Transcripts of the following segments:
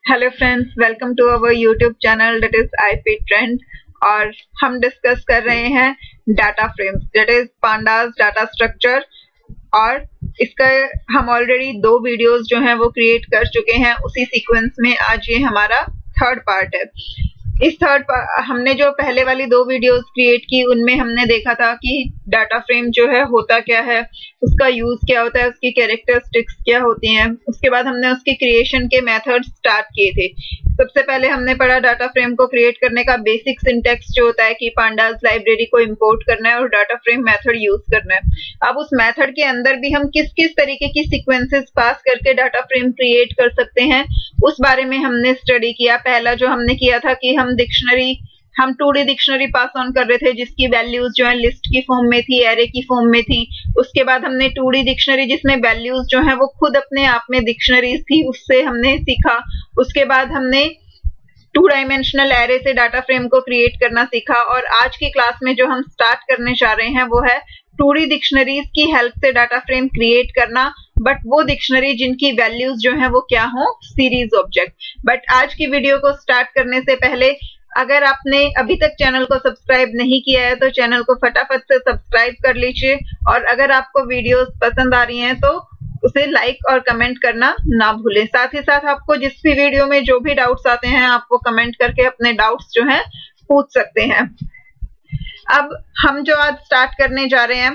Hello friends, welcome to our YouTube channel that is IP trend. और हम discuss कर रहे हैं data frames that is pandas data structure. और इसका हम ऑलरेडी 2 वीडियोस जो हैं वो क्रिएट कर चुके हैं। उसी सीक्वेंस में आज ये हमारा थर्ड पार्ट है। इस हमने जो पहले वाली 2 वीडियोस क्रिएट की उनमें हमने देखा था कि डाटा फ्रेम जो है होता क्या है, उसका यूज क्या होता है, उसकी कैरेक्टरिस्टिक्स क्या होती हैं। उसके बाद हमने उसकी क्रिएशन के मेथड स्टार्ट किए थे। सबसे पहले हमने पढ़ा डाटा फ्रेम को क्रिएट करने का बेसिक सिंटेक्स जो होता है कि पांडास लाइब्रेरी को इंपोर्ट करना है और डाटा फ्रेम मेथड यूज करना है। अब उस मेथड के अंदर भी हम किस किस तरीके की सीक्वेंसेस पास करके डाटा फ्रेम क्रिएट कर सकते हैं उस बारे में हमने स्टडी किया। पहला जो हमने किया था कि हम 2D डिक्शनरी पास ऑन कर रहे थे जिसकी वैल्यूज जो है लिस्ट की फॉर्म में थी, एरे की फॉर्म में थी। उसके बाद हमने 2D डिक्शनरी जिसमें वैल्यूज जो है वो खुद अपने आप में डिक्शनरीज थी, उससे हमने सीखा। उसके बाद हमने 2 डायमेंशनल एरे से डाटा फ्रेम को क्रिएट करना सीखा। और आज की क्लास में जो हम स्टार्ट करने जा रहे हैं वो है 2D डिक्शनरीज की हेल्प से डाटा फ्रेम क्रिएट करना, बट वो डिक्शनरी जिनकी वैल्यूज जो है वो क्या हो, सीरीज ऑब्जेक्ट। बट आज की वीडियो को स्टार्ट करने से पहले अगर आपने अभी तक चैनल को सब्सक्राइब नहीं किया है तो चैनल को फटाफट से सब्सक्राइब कर लीजिए। और अगर आपको वीडियोस पसंद आ रही हैं तो उसे लाइक और कमेंट करना ना भूलें। साथ ही साथ आपको जिस भी वीडियो में जो भी डाउट्स आते हैं आप वो कमेंट करके अपने डाउट्स जो हैं पूछ सकते हैं। अब हम जो आज स्टार्ट करने जा रहे हैं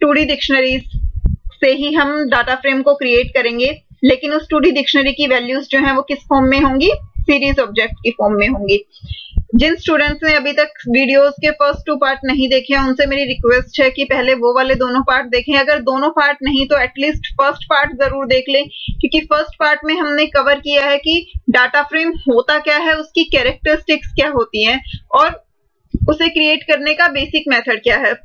2D डिक्शनरीज से ही हम डाटा फ्रेम को क्रिएट करेंगे, लेकिन उस 2D डिक्शनरी की वैल्यूज जो हैं वो किस फॉर्म में होंगी, सीरीज ऑब्जेक्ट की फॉर्म में होंगी। जिन स्टूडेंट्स ने अभी तक वीडियोस के फर्स्ट 2 पार्ट नहीं देखे हैं उनसे मेरी रिक्वेस्ट है कि पहले वो वाले दोनों पार्ट देखें। अगर दोनों पार्ट नहीं तो एटलीस्ट फर्स्ट पार्ट जरूर देख लें, क्योंकि फर्स्ट पार्ट में हमने कवर किया है कि डाटा फ्रेम होता क्या है, उसकी कैरेक्टरिस्टिक्स क्या होती हैं और उसे क्रिएट करने का बेसिक मेथड क्या है।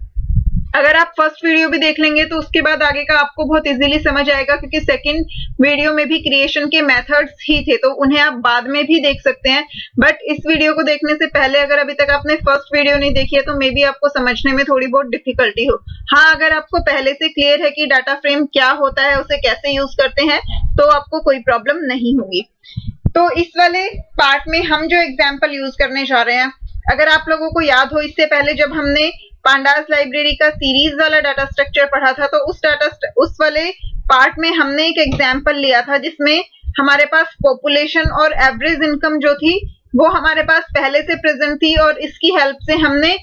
अगर आप फर्स्ट वीडियो भी देख लेंगे तो उसके बाद आगे का आपको बहुत इजीली समझ आएगा, क्योंकि सेकंड वीडियो में भी क्रिएशन के मेथड्स ही थे तो उन्हें आप बाद में भी देख सकते हैं। बट इस वीडियो को देखने से पहले अगर अभी तक आपने फर्स्ट वीडियो नहीं देखी है तो मे बी आपको समझने में थोड़ी बहुत डिफिकल्टी हो। हाँ, अगर आपको पहले से क्लियर है कि डाटा फ्रेम क्या होता है, उसे कैसे यूज करते हैं, तो आपको कोई प्रॉब्लम नहीं होगी। तो इस वाले पार्ट में हम जो एग्जाम्पल यूज करने जा रहे हैं, अगर आप लोगों को याद हो इससे पहले जब हमने पांडास लाइब्रेरी का सीरीज वाला डाटा स्ट्रक्चर पढ़ा था तो उस वाले पार्ट में हमने एक एग्जांपल लिया था जिसमें हमारे पास पॉपुलेशन और एवरेज इनकम जो थी वो हमारे पास पहले से प्रेजेंट थी और इसकी हेल्प से हमने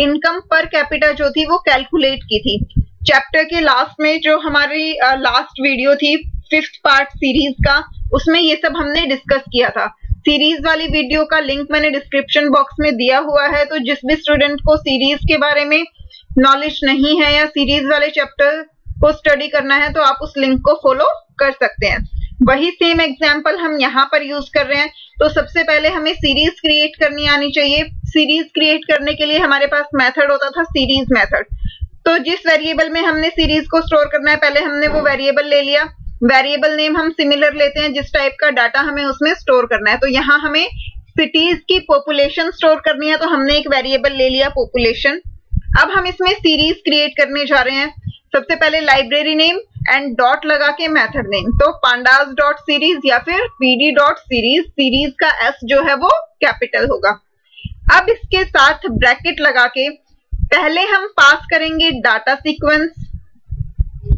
इनकम पर कैपिटा जो थी वो कैलकुलेट की थी। चैप्टर के लास्ट में जो हमारी लास्ट वीडियो थी 5th पार्ट सीरीज का, उसमें ये सब हमने डिस्कस किया था। सीरीज वाली वीडियो का लिंक मैंने डिस्क्रिप्शन बॉक्स में दिया हुआ है, तो जिस भी स्टूडेंट को सीरीज के बारे में नॉलेज नहीं है या सीरीज वाले चैप्टर को स्टडी करना है तो आप उस लिंक को फॉलो कर सकते हैं। वही सेम एग्जांपल हम यहाँ पर यूज कर रहे हैं। तो सबसे पहले हमें सीरीज क्रिएट करनी आनी चाहिए। सीरीज क्रिएट करने के लिए हमारे पास मेथड होता था सीरीज मेथड। तो जिस वेरिएबल में हमने सीरीज को स्टोर करना है पहले हमने वो वेरिएबल ले लिया। वेरिएबल नेम हम सिमिलर लेते हैं जिस टाइप का डाटा हमें उसमें स्टोर करना है। तो यहाँ हमें सिटीज की पॉपुलेशन स्टोर करनी है तो हमने एक वेरिएबल ले लिया पॉपुलेशन। अब हम इसमें सीरीज क्रिएट करने जा रहे हैं। सबसे पहले लाइब्रेरी नेम एंड डॉट लगा के मेथड नेम, तो पांडास डॉट सीरीज या फिर पीडी डॉट सीरीज। सीरीज का एस जो है वो कैपिटल होगा। अब इसके साथ ब्रैकेट लगा के पहले हम पास करेंगे डाटा सीक्वेंस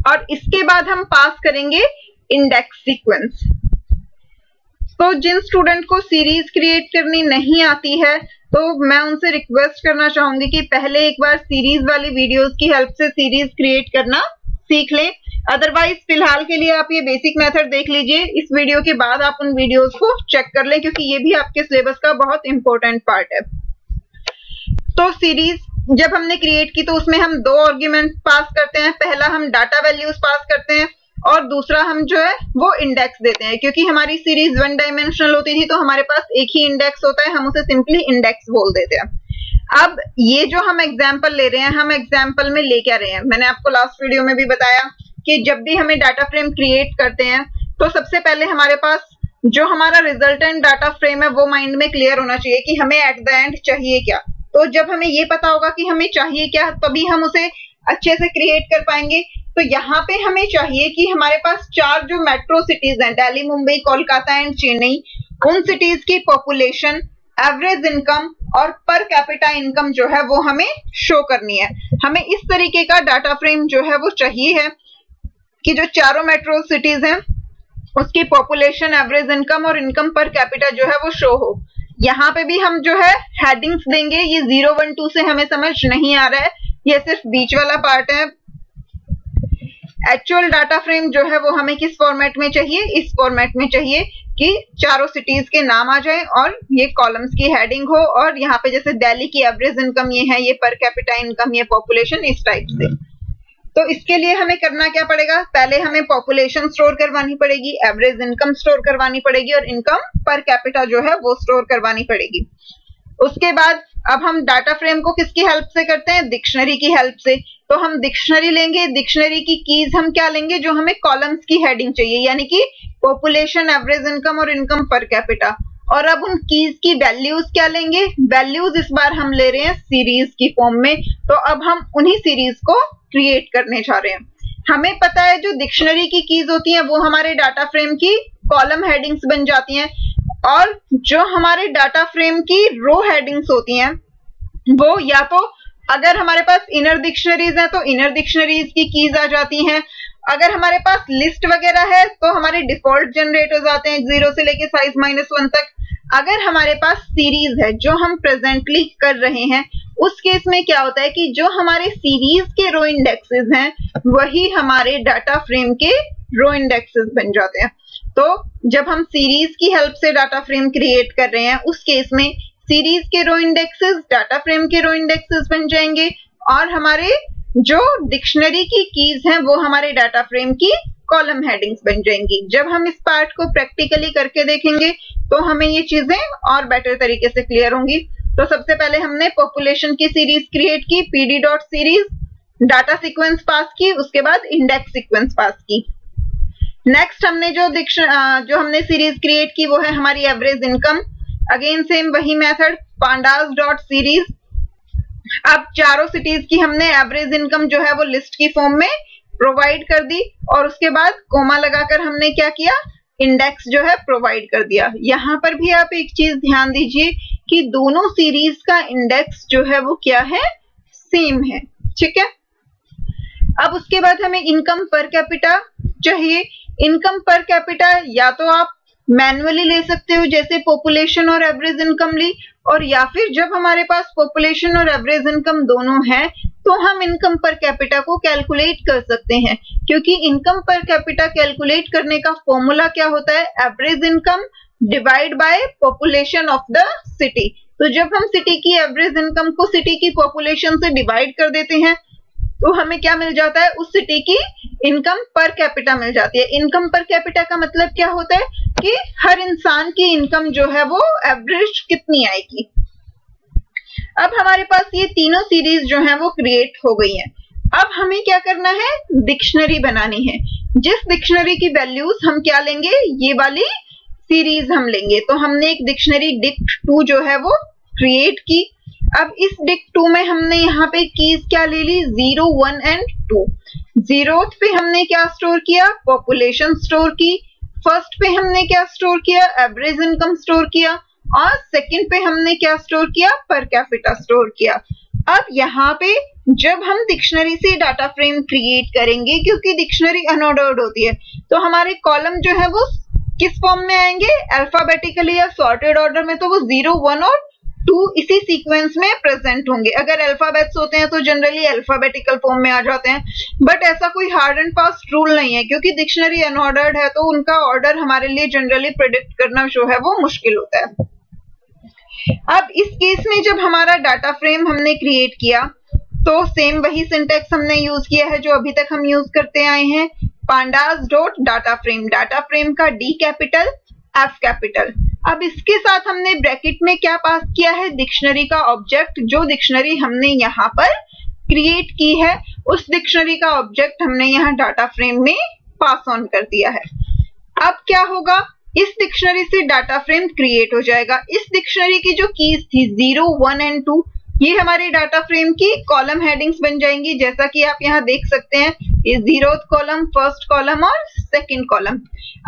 और इसके बाद हम पास करेंगे इंडेक्स सीक्वेंस। तो जिन स्टूडेंट को सीरीज क्रिएट करनी नहीं आती है तो मैं उनसे रिक्वेस्ट करना चाहूंगी कि पहले एक बार सीरीज वाली वीडियोस की हेल्प से सीरीज क्रिएट करना सीख लें। अदरवाइज फिलहाल के लिए आप ये बेसिक मेथड देख लीजिए, इस वीडियो के बाद आप उन वीडियोस को चेक कर लें क्योंकि ये भी आपके सिलेबस का बहुत इंपॉर्टेंट पार्ट है। तो सीरीज जब हमने क्रिएट की तो उसमें हम 2 आर्ग्यूमेंट पास करते हैं। पहला हम डाटा वैल्यूज पास करते हैं और दूसरा हम जो है वो इंडेक्स देते हैं। क्योंकि हमारी सीरीज 1 डायमेंशनल होती थी तो हमारे पास एक ही इंडेक्स होता है, हम उसे सिंपली इंडेक्स बोल देते हैं। अब ये जो हम एग्जाम्पल ले रहे हैं, हम एग्जाम्पल में ले क्या रहे हैं, मैंने आपको लास्ट वीडियो में भी बताया कि जब भी हमें डाटा फ्रेम क्रिएट करते हैं तो सबसे पहले हमारे पास जो हमारा रिजल्टेंट डाटा फ्रेम है वो माइंड में क्लियर होना चाहिए कि हमें एट द एंड चाहिए क्या। तो जब हमें ये पता होगा कि हमें चाहिए क्या तभी हम उसे अच्छे से क्रिएट कर पाएंगे। तो यहाँ पे हमें चाहिए कि हमारे पास 4 जो मेट्रो सिटीज हैं, दिल्ली, मुंबई, कोलकाता एंड चेन्नई, उन सिटीज की पॉपुलेशन, एवरेज इनकम और पर कैपिटा इनकम जो है वो हमें शो करनी है। हमें इस तरीके का डाटा फ्रेम जो है वो चाहिए है कि जो चारों मेट्रो सिटीज हैं उसकी पॉपुलेशन, एवरेज इनकम और इनकम पर कैपिटा जो है वो शो हो। यहाँ पे भी हम जो है हेडिंग्स देंगे, ये 0, 1, 2 से हमें समझ नहीं आ रहा है, ये सिर्फ बीच वाला पार्ट है। एक्चुअल डाटा फ्रेम जो है वो हमें किस फॉर्मेट में चाहिए, इस फॉर्मेट में चाहिए कि चारों सिटीज के नाम आ जाएं और ये कॉलम्स की हेडिंग हो, और यहाँ पे जैसे दिल्ली की एवरेज इनकम ये है, ये पर कैपिटा इनकम, ये पॉपुलेशन, इस टाइप से। तो इसके लिए हमें करना क्या पड़ेगा, पहले हमें पॉपुलेशन स्टोर करवानी पड़ेगी, एवरेज इनकम स्टोर करवानी पड़ेगी और इनकम पर कैपिटा जो है वो स्टोर करवानी पड़ेगी। उसके बाद अब हम डाटा फ्रेम को किसकी हेल्प से करते हैं, डिक्शनरी की हेल्प से। तो हम डिक्शनरी लेंगे, डिक्शनरी की कीज हम क्या लेंगे, जो हमें कॉलम्स की हेडिंग चाहिए, यानी कि पॉपुलेशन, एवरेज इनकम और इनकम पर कैपिटा। और अब उन कीज की वैल्यूज क्या लेंगे, वैल्यूज इस बार हम ले रहे हैं सीरीज की फॉर्म में। तो अब हम उन्हीं सीरीज को क्रिएट करने जा रहे हैं। हमें पता है जो डिक्शनरी की कीज होती हैं वो हमारे डाटा फ्रेम की कॉलम हेडिंग्स बन जाती हैं, और जो हमारे डाटा फ्रेम की रो हेडिंग्स होती हैं वो या तो अगर हमारे पास इनर डिक्शनरीज है तो इनर डिक्शनरीज की कीज आ जाती हैं, अगर हमारे पास लिस्ट वगैरह है तो हमारे डिफॉल्ट जनरेट हो जाते हैं 0 से लेके साइज -1 तक। अगर हमारे पास सीरीज है जो हम प्रेजेंटली कर रहे हैं, उस केस में क्या होता है कि जो हमारे सीरीज के रो इंडेक्सेस हैं वही हमारे डाटा फ्रेम के रो इंडेक्सेस बन जाते हैं। तो जब हम सीरीज की हेल्प से डाटा फ्रेम क्रिएट कर रहे हैं उस केस में सीरीज के रो इंडेक्सेस डाटा फ्रेम के रो इंडेक्सेस बन जाएंगे, और हमारे जो डिक्शनरी की कीज हैं वो हमारे डाटा फ्रेम की कॉलम हेडिंग्स बन जाएंगी। जब हम इस पार्ट को प्रैक्टिकली करके देखेंगे तो हमें ये चीजें और बेटर तरीके से क्लियर होंगी। तो सबसे पहले हमने पॉपुलेशन की सीरीज क्रिएट की, pd.series, डाटा सीक्वेंस पास की, उसके बाद इंडेक्स सीक्वेंस पास की। नेक्स्ट हमने जो हमने सीरीज क्रिएट की वो है हमारी एवरेज इनकम। अगेन सेम वही मेथड, pandas.series। अब चारों सिटीज की हमने एवरेज इनकम जो है वो लिस्ट की फॉर्म में प्रोवाइड कर दी, और उसके बाद कोमा लगाकर हमने क्या किया, इंडेक्स जो है प्रोवाइड कर दिया। यहाँ पर भी आप एक चीज ध्यान दीजिए कि दोनों सीरीज का इंडेक्स जो है वो क्या है, सेम है, ठीक है। अब उसके बाद हमें इनकम पर कैपिटा चाहिए। इनकम पर कैपिटा या तो आप मैन्युअली ले सकते हो जैसे पॉपुलेशन और एवरेज इनकम ली, और या फिर जब हमारे पास पॉपुलेशन और एवरेज इनकम दोनों है तो हम इनकम पर कैपिटा को कैलकुलेट कर सकते हैं, क्योंकि इनकम पर कैपिटा कैलकुलेट करने का फॉर्मूला क्या होता है, average income divide by population of the city. तो जब हम सिटी की एवरेज इनकम को सिटी की पॉपुलेशन से डिवाइड कर देते हैं तो हमें क्या मिल जाता है, उस सिटी की इनकम पर कैपिटा मिल जाती है। इनकम पर कैपिटा का मतलब क्या होता है कि हर इंसान की इनकम जो है वो एवरेज कितनी आएगी। अब हमारे पास ये तीनों सीरीज जो है वो क्रिएट हो गई हैं। अब हमें क्या करना है, डिक्शनरी बनानी है। जिस डिक्शनरी की वैल्यूज हम क्या लेंगे, ये वाली सीरीज हम लेंगे। तो हमने एक डिक्शनरी dict2 जो है वो क्रिएट की। अब इस dict2 में हमने यहाँ पे कीज क्या ले ली, 0, 1 और 2। 0th पे हमने क्या स्टोर किया, पॉपुलेशन स्टोर की। फर्स्ट पे हमने क्या स्टोर किया, एवरेज इनकम स्टोर किया, और सेकंड पे हमने क्या स्टोर किया, पर कैपिटा स्टोर किया। अब यहाँ पे जब हम डिक्शनरी से डाटा फ्रेम क्रिएट करेंगे, क्योंकि डिक्शनरी अनऑर्डर्ड होती है, तो हमारे कॉलम जो है वो किस फॉर्म में आएंगे, अल्फाबेटिकली या सॉर्टेड ऑर्डर में। तो वो 0, 1 और 2 इसी सीक्वेंस में प्रेजेंट होंगे। अगर अल्फाबेट्स होते हैं तो जनरली अल्फाबेटिकल फॉर्म में आ जाते हैं, बट ऐसा कोई हार्ड एंड फास्ट रूल नहीं है, क्योंकि डिक्शनरी अनऑर्डर्ड है तो उनका ऑर्डर हमारे लिए जनरली प्रेडिक्ट करना जो है वो मुश्किल होता है। अब इस केस में जब हमारा डाटा फ्रेम हमने क्रिएट किया तो सेम वही सिंटेक्स हमने यूज किया है जो अभी तक हम यूज करते आए हैं, pandas.dataFrame। डाटा फ्रेम का D कैपिटल, F कैपिटल। अब इसके साथ हमने ब्रैकेट में क्या पास किया है, डिक्शनरी का ऑब्जेक्ट। जो डिक्शनरी हमने यहाँ पर क्रिएट की है उस डिक्शनरी का ऑब्जेक्ट हमने यहाँ डाटा फ्रेम में पास ऑन कर दिया है। अब क्या होगा, इस डिक्शनरी से डाटा फ्रेम क्रिएट हो जाएगा। इस डिक्शनरी की जो कीज थी 0, 1 और 2, ये हमारे डाटा फ्रेम की कॉलम हेडिंग्स बन जाएंगी, जैसा कि आप यहाँ देख सकते हैं। ये 0th कॉलम, फर्स्ट कॉलम और सेकंड कॉलम।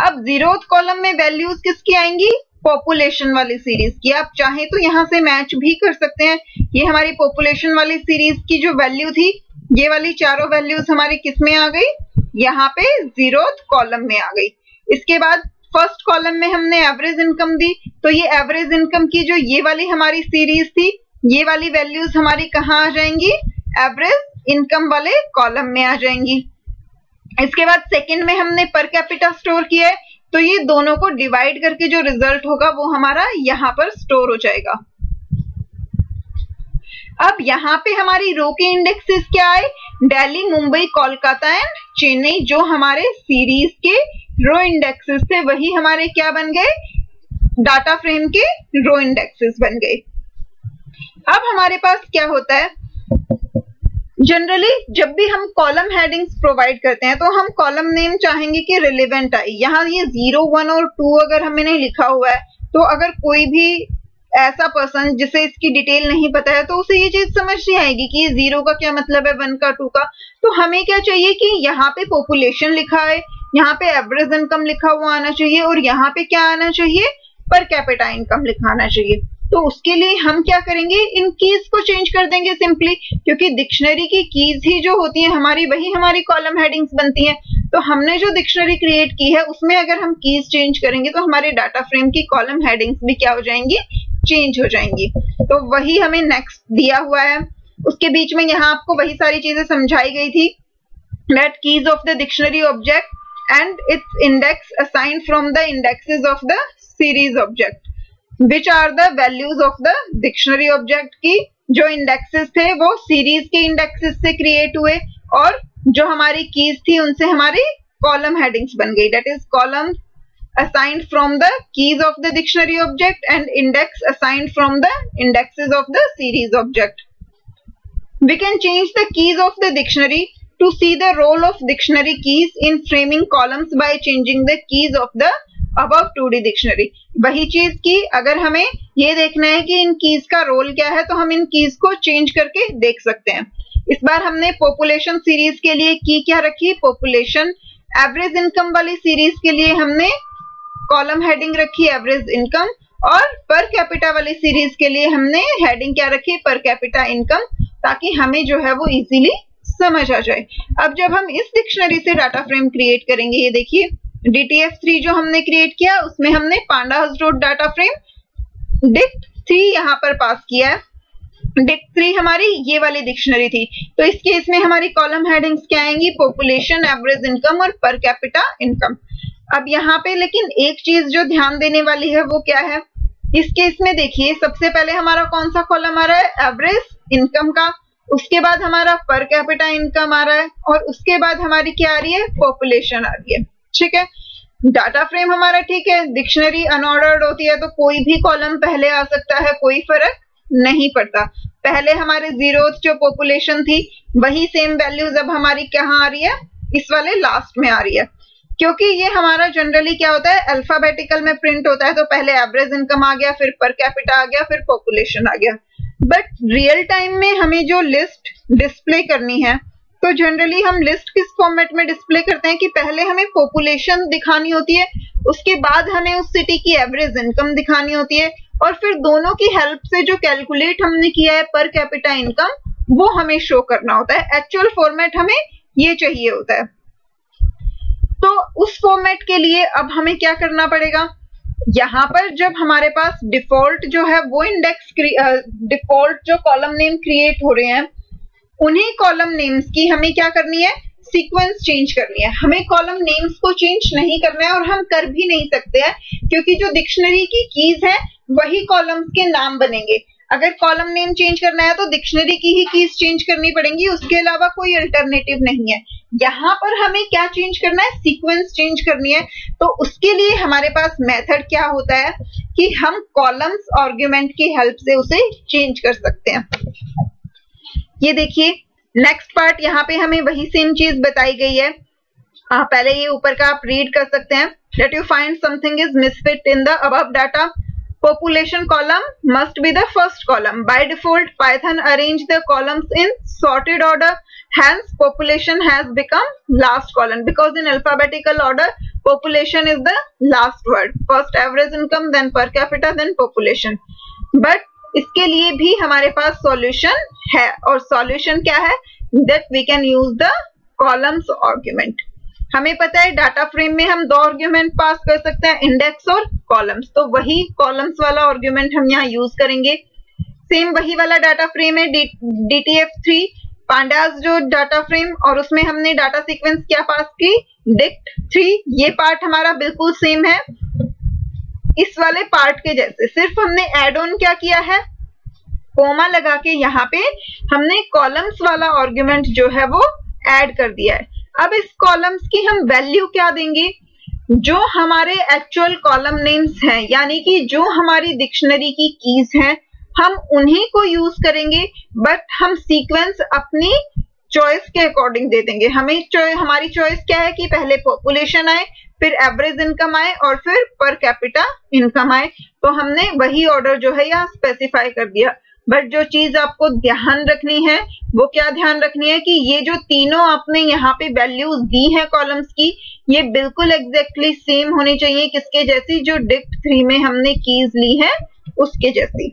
अब 0th कॉलम में वैल्यूज किसकी आएंगी, पॉपुलेशन वाली सीरीज की। आप चाहे तो यहाँ से मैच भी कर सकते हैं। ये हमारी पॉपुलेशन वाली सीरीज की जो वैल्यू थी, ये वाली चारों वैल्यूज हमारी किस में आ गई, यहाँ पे 0th कॉलम में आ गई। इसके बाद फर्स्ट कॉलम में हमने एवरेज इनकम दी, तो ये एवरेज इनकम की जो ये वाली हमारी सीरीज थी, ये वाली वैल्यूज हमारी कहाँ आ जाएंगी, एवरेज इनकम वाले कॉलम में आ जाएंगी। इसके बाद सेकंड में हमने पर कैपिटा स्टोर किया है, तो ये दोनों को डिवाइड करके जो रिजल्ट होगा वो हमारा यहाँ पर स्टोर हो जाएगा। अब यहाँ पे हमारी रो के इंडेक्सेस क्या है, दिल्ली, मुंबई, कोलकाता एंड चेन्नई, जो हमारे सीरीज के रो इंडेक्सेस थे वही हमारे क्या बन गए, डाटा फ्रेम के रो इंडेक्सेस बन गए। अब हमारे पास क्या होता है, जनरली जब भी हम कॉलम हेडिंग्स प्रोवाइड करते हैं तो हम कॉलम नेम चाहेंगे कि रिलेवेंट आए। यहाँ ये 0, 1 और 2 अगर हमने लिखा हुआ है, तो अगर कोई भी ऐसा पर्सन जिसे इसकी डिटेल नहीं पता है तो उसे ये चीज समझ नहीं आएगी कि ये 0 का क्या मतलब है, 1 का, 2 का। तो हमें क्या चाहिए कि यहाँ पे पॉपुलेशन लिखा है, यहाँ पे एवरेज इनकम लिखा हुआ आना चाहिए, और यहाँ पे क्या आना चाहिए, पर कैपिटा इनकम लिखा आना चाहिए। तो उसके लिए हम क्या करेंगे, इन कीज को चेंज कर देंगे सिंपली, क्योंकि डिक्शनरी की कीज ही जो होती है हमारी, वही हमारी कॉलम हेडिंग्स बनती हैं। तो हमने जो डिक्शनरी क्रिएट की है उसमें अगर हम कीज चेंज करेंगे तो हमारे डाटा फ्रेम की कॉलम हेडिंग्स भी क्या हो जाएंगी, चेंज हो जाएंगी। तो वही हमें नेक्स्ट दिया हुआ है। उसके बीच में यहाँ आपको वही सारी चीजें समझाई गई थी, that keys of the dictionary object and its index assigned from the indexes of the series object, which are the values of the dictionary object की जो indexes थे वो series के indexes से create हुए, और जो हमारी keys थी उनसे हमारी column headings बन गई, that is column assigned from the keys of the dictionary object and index assigned from the indexes of the series object. We can change the keys of the dictionary to see the role of dictionary keys in framing columns by changing the keys of the above 2D dictionary. वही चीज की अगर हमें ये देखना है कि इन keys का रोल क्या है, तो हम इन कीज को चेंज करके देख सकते हैं। इस बार हमने पॉपुलेशन सीरीज के लिए की क्या रखी, पॉपुलेशन। एवरेज इनकम वाली सीरीज के लिए हमने कॉलम हेडिंग रखी एवरेज इनकम, और पर कैपिटा वाली सीरीज के लिए हमने हेडिंग क्या रखी, पर कैपिटा इनकम, ताकि हमें जो है वो इजीली समझ आ जाए। अब जब हम इस डिक्शनरी से डाटा फ्रेम क्रिएट करेंगे, ये देखिए DTF3 जो हमने क्रिएट किया उसमें हमने pandas dot data frame dict3 यहाँ पर पास किया है। dict3 हमारी ये वाली डिक्शनरी थी, तो इस केस में हमारी कॉलम हेडिंग्स क्या आएंगी, पॉपुलेशन, एवरेज इनकम और पर कैपिटा इनकम। अब यहाँ पे लेकिन एक चीज जो ध्यान देने वाली है वो क्या है, इस केस में देखिए सबसे पहले हमारा कौन सा कॉलम आ रहा है, एवरेज इनकम का, उसके बाद हमारा पर कैपिटा इनकम आ रहा है, और उसके बाद हमारी क्या आ रही है, पॉपुलेशन आ रही है। ठीक है, डाटा फ्रेम हमारा ठीक है, डिक्शनरी अनऑर्डर्ड होती है तो कोई भी कॉलम पहले आ सकता है, कोई फर्क नहीं पड़ता। पहले हमारे 0th जो पॉपुलेशन थी वही सेम वैल्यूज अब हमारी कहाँ आ रही है, इस वाले लास्ट में आ रही है, क्योंकि ये हमारा जनरली क्या होता है, अल्फाबेटिकल में प्रिंट होता है। तो पहले एवरेज इनकम आ गया, फिर पर कैपिटा आ गया, फिर पॉपुलेशन आ गया। बट रियल टाइम में हमें जो लिस्ट डिस्प्ले करनी है, तो जनरली हम लिस्ट किस फॉर्मेट में डिस्प्ले करते हैं कि पहले हमें पॉपुलेशन दिखानी होती है, उसके बाद हमें उस सिटी की एवरेज इनकम दिखानी होती है, और फिर दोनों की हेल्प से जो कैलकुलेट हमने किया है पर कैपिटा इनकम वो हमें शो करना होता है। एक्चुअल फॉर्मेट हमें ये चाहिए होता है। तो उस फॉर्मेट के लिए अब हमें क्या करना पड़ेगा, यहाँ पर जब हमारे पास डिफॉल्ट जो है वो इंडेक्स डिफॉल्ट जो कॉलम नेम क्रिएट हो रहे हैं, उन्हीं कॉलम नेम्स की हमें क्या करनी है, सीक्वेंस चेंज करनी है। हमें कॉलम नेम्स को चेंज नहीं करना है, और हम कर भी नहीं सकते हैं, क्योंकि जो डिक्शनरी की कीज है वही कॉलम्स के नाम बनेंगे। अगर कॉलम नेम चेंज करना है तो डिक्शनरी की ही कीज चेंज करनी पड़ेंगी, उसके अलावा कोई अल्टरनेटिव नहीं है। यहाँ पर हमें क्या चेंज करना है, सीक्वेंस चेंज करनी है। तो उसके लिए हमारे पास मेथड क्या होता है कि हम कॉलम्स आर्गुमेंट की हेल्प से उसे चेंज कर सकते हैं। ये देखिए नेक्स्ट पार्ट, यहाँ पे हमें वही सेम चीज बताई गई है। पहले ये ऊपर का आप रीड कर सकते हैं। That you find something is misfit in the above data. Population column must be the first column. By default, Python arrange the columns in sorted order. Hence, population has become last column, because in alphabetical order, population is the last word. First average income, then per capita, then population. But इसके लिए भी हमारे पास solution है, और solution क्या है? That we can use the columns argument. हमें पता है डाटा फ्रेम में हम दो आर्ग्यूमेंट पास कर सकते हैं, इंडेक्स और कॉलम्स, तो वही कॉलम्स वाला आर्ग्यूमेंट हम यहाँ यूज करेंगे। सेम वही वाला डाटा फ्रेम है DTF3 पांडास जो डाटा फ्रेम, और उसमें हमने डाटा सीक्वेंस क्या पास की? dict3। ये पार्ट हमारा बिल्कुल सेम है इस वाले पार्ट के जैसे, सिर्फ हमने एड ऑन क्या किया है? कोमा लगा के यहाँ पे हमने कॉलम्स वाला आर्ग्यूमेंट जो है वो ऐड कर दिया है। अब इस कॉलम्स की हम वैल्यू क्या देंगे? जो हमारे एक्चुअल कॉलम नेम्स हैं, यानी कि जो हमारी डिक्शनरी की कीज हैं, हम उन्हीं को यूज करेंगे, बट हम सीक्वेंस अपनी चॉइस के अकॉर्डिंग दे देंगे। हमारी चॉइस क्या है कि पहले पॉपुलेशन आए, फिर एवरेज इनकम आए, और फिर पर कैपिटा इनकम आए। तो हमने वही ऑर्डर जो है यहाँ स्पेसिफाई कर दिया। बट जो चीज आपको ध्यान रखनी है वो क्या ध्यान रखनी है कि ये जो तीनों आपने यहाँ पे वैल्यूज दी है कॉलम्स की, ये बिल्कुल एग्जैक्टली सेम होनी चाहिए किसके जैसी? जो dict3 में हमने कीज ली है उसके जैसी।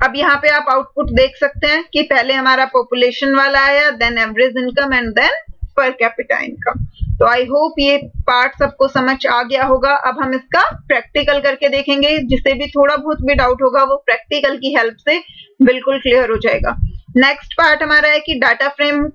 अब यहाँ पे आप आउटपुट देख सकते हैं कि पहले हमारा पॉपुलेशन वाला आया, then average income and then per capita income. तो आई होप ये पार्ट सबको समझ आ गया होगा। अब हम इसका प्रैक्टिकल करके देखेंगे, जिसे भी थोड़ा बहुत भी डाउट होगा वो प्रैक्टिकल की हेल्प से बिल्कुल क्लियर हो जाएगा। नेक्स्ट पार्ट हमारा है कि डाटा फ्रेम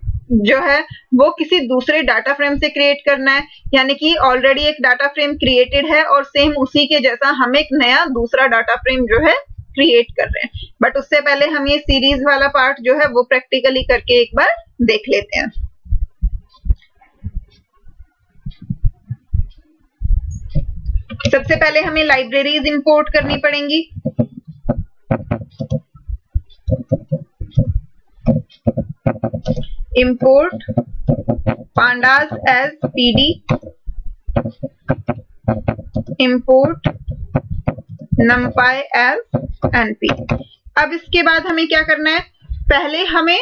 जो है वो किसी दूसरे डाटा फ्रेम से क्रिएट करना है, यानी कि ऑलरेडी एक डाटा फ्रेम क्रिएटेड है और सेम उसी के जैसा हम एक नया दूसरा डाटा फ्रेम जो है क्रिएट कर रहे हैं। बट उससे पहले हम ये सीरीज वाला पार्ट जो है वो प्रैक्टिकली करके एक बार देख लेते हैं। सबसे पहले हमें लाइब्रेरीज इंपोर्ट करनी पड़ेंगी। Import pandas as pd, import numpy as np। अब इसके बाद हमें क्या करना है? पहले हमें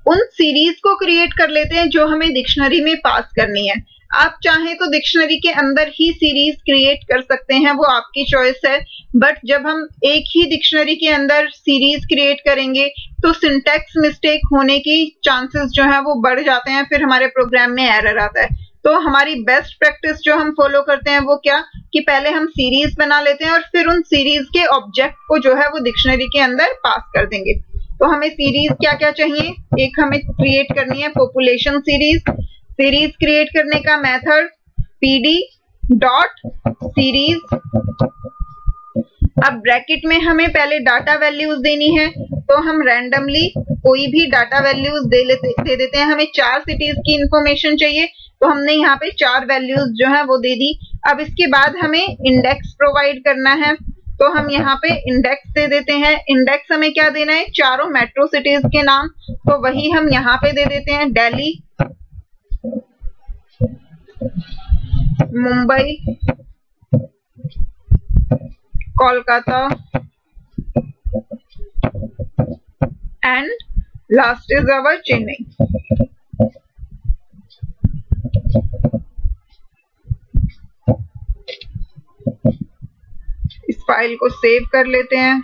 उन सीरीज को क्रिएट कर लेते हैं जो हमें डिक्शनरी में पास करनी है। आप चाहें तो डिक्शनरी के अंदर ही सीरीज क्रिएट कर सकते हैं, वो आपकी चॉइस है। बट जब हम एक ही डिक्शनरी के अंदर सीरीज क्रिएट करेंगे तो सिंटैक्स मिस्टेक होने की चांसेस जो है वो बढ़ जाते हैं, फिर हमारे प्रोग्राम में एरर आता है। तो हमारी बेस्ट प्रैक्टिस जो हम फॉलो करते हैं वो क्या कि पहले हम सीरीज बना लेते हैं और फिर उन सीरीज के ऑब्जेक्ट को जो है वो डिक्शनरी के अंदर पास कर देंगे। तो हमें सीरीज क्या क्या चाहिए? एक हमें क्रिएट करनी है पॉपुलेशन सीरीज। सीरीज क्रिएट करने का मेथड pd डॉट सीरीज। अब ब्रैकेट में हमें पहले डाटा वैल्यूज देनी है, तो हम रैंडमली कोई भी डाटा वैल्यूज दे देते हैं। हमें 4 सिटीज की इंफॉर्मेशन चाहिए, तो हमने यहाँ पे 4 वैल्यूज जो है वो दे दी। अब इसके बाद हमें इंडेक्स प्रोवाइड करना है, तो हम यहाँ पे इंडेक्स दे देते हैं। इंडेक्स हमें क्या देना है? चारों मेट्रो सिटीज के नाम, तो वही हम यहाँ पे दे देते हैं, Delhi, Mumbai, Kolkata and last is our Chennai. इस फाइल को सेव कर लेते हैं।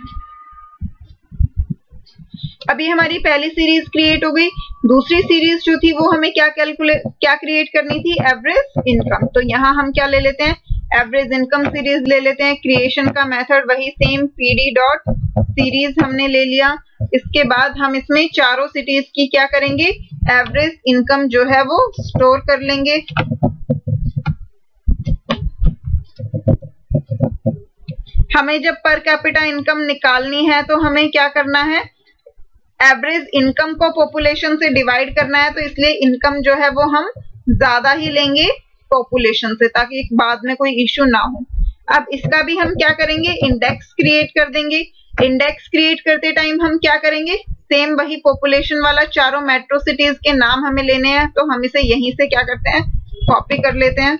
अभी हमारी पहली सीरीज क्रिएट हो गई। दूसरी सीरीज जो थी वो हमें क्या क्रिएट करनी थी? Average income. तो यहाँ हम क्या ले लेते हैं? एवरेज इनकम सीरीज ले लेते हैं। क्रिएशन का मेथड वही सेम pd डॉट सीरीज हमने ले लिया। इसके बाद हम इसमें चारों सिटीज की क्या करेंगे? एवरेज इनकम जो है वो स्टोर कर लेंगे। हमें जब पर कैपिटा इनकम निकालनी है तो हमें क्या करना है? एवरेज इनकम को पॉपुलेशन से डिवाइड करना है, तो इसलिए इनकम जो है वो हम ज्यादा ही लेंगे पॉपुलेशन से, ताकि बाद में कोई इश्यू ना हो। अब इसका भी हम क्या करेंगे? इंडेक्स क्रिएट कर देंगे। इंडेक्स क्रिएट करते टाइम हम क्या करेंगे? सेम वही पॉपुलेशन वाला चारों मेट्रो सिटीज के नाम हमें लेने हैं, तो हम इसे यहीं से क्या करते हैं? कॉपी कर लेते हैं।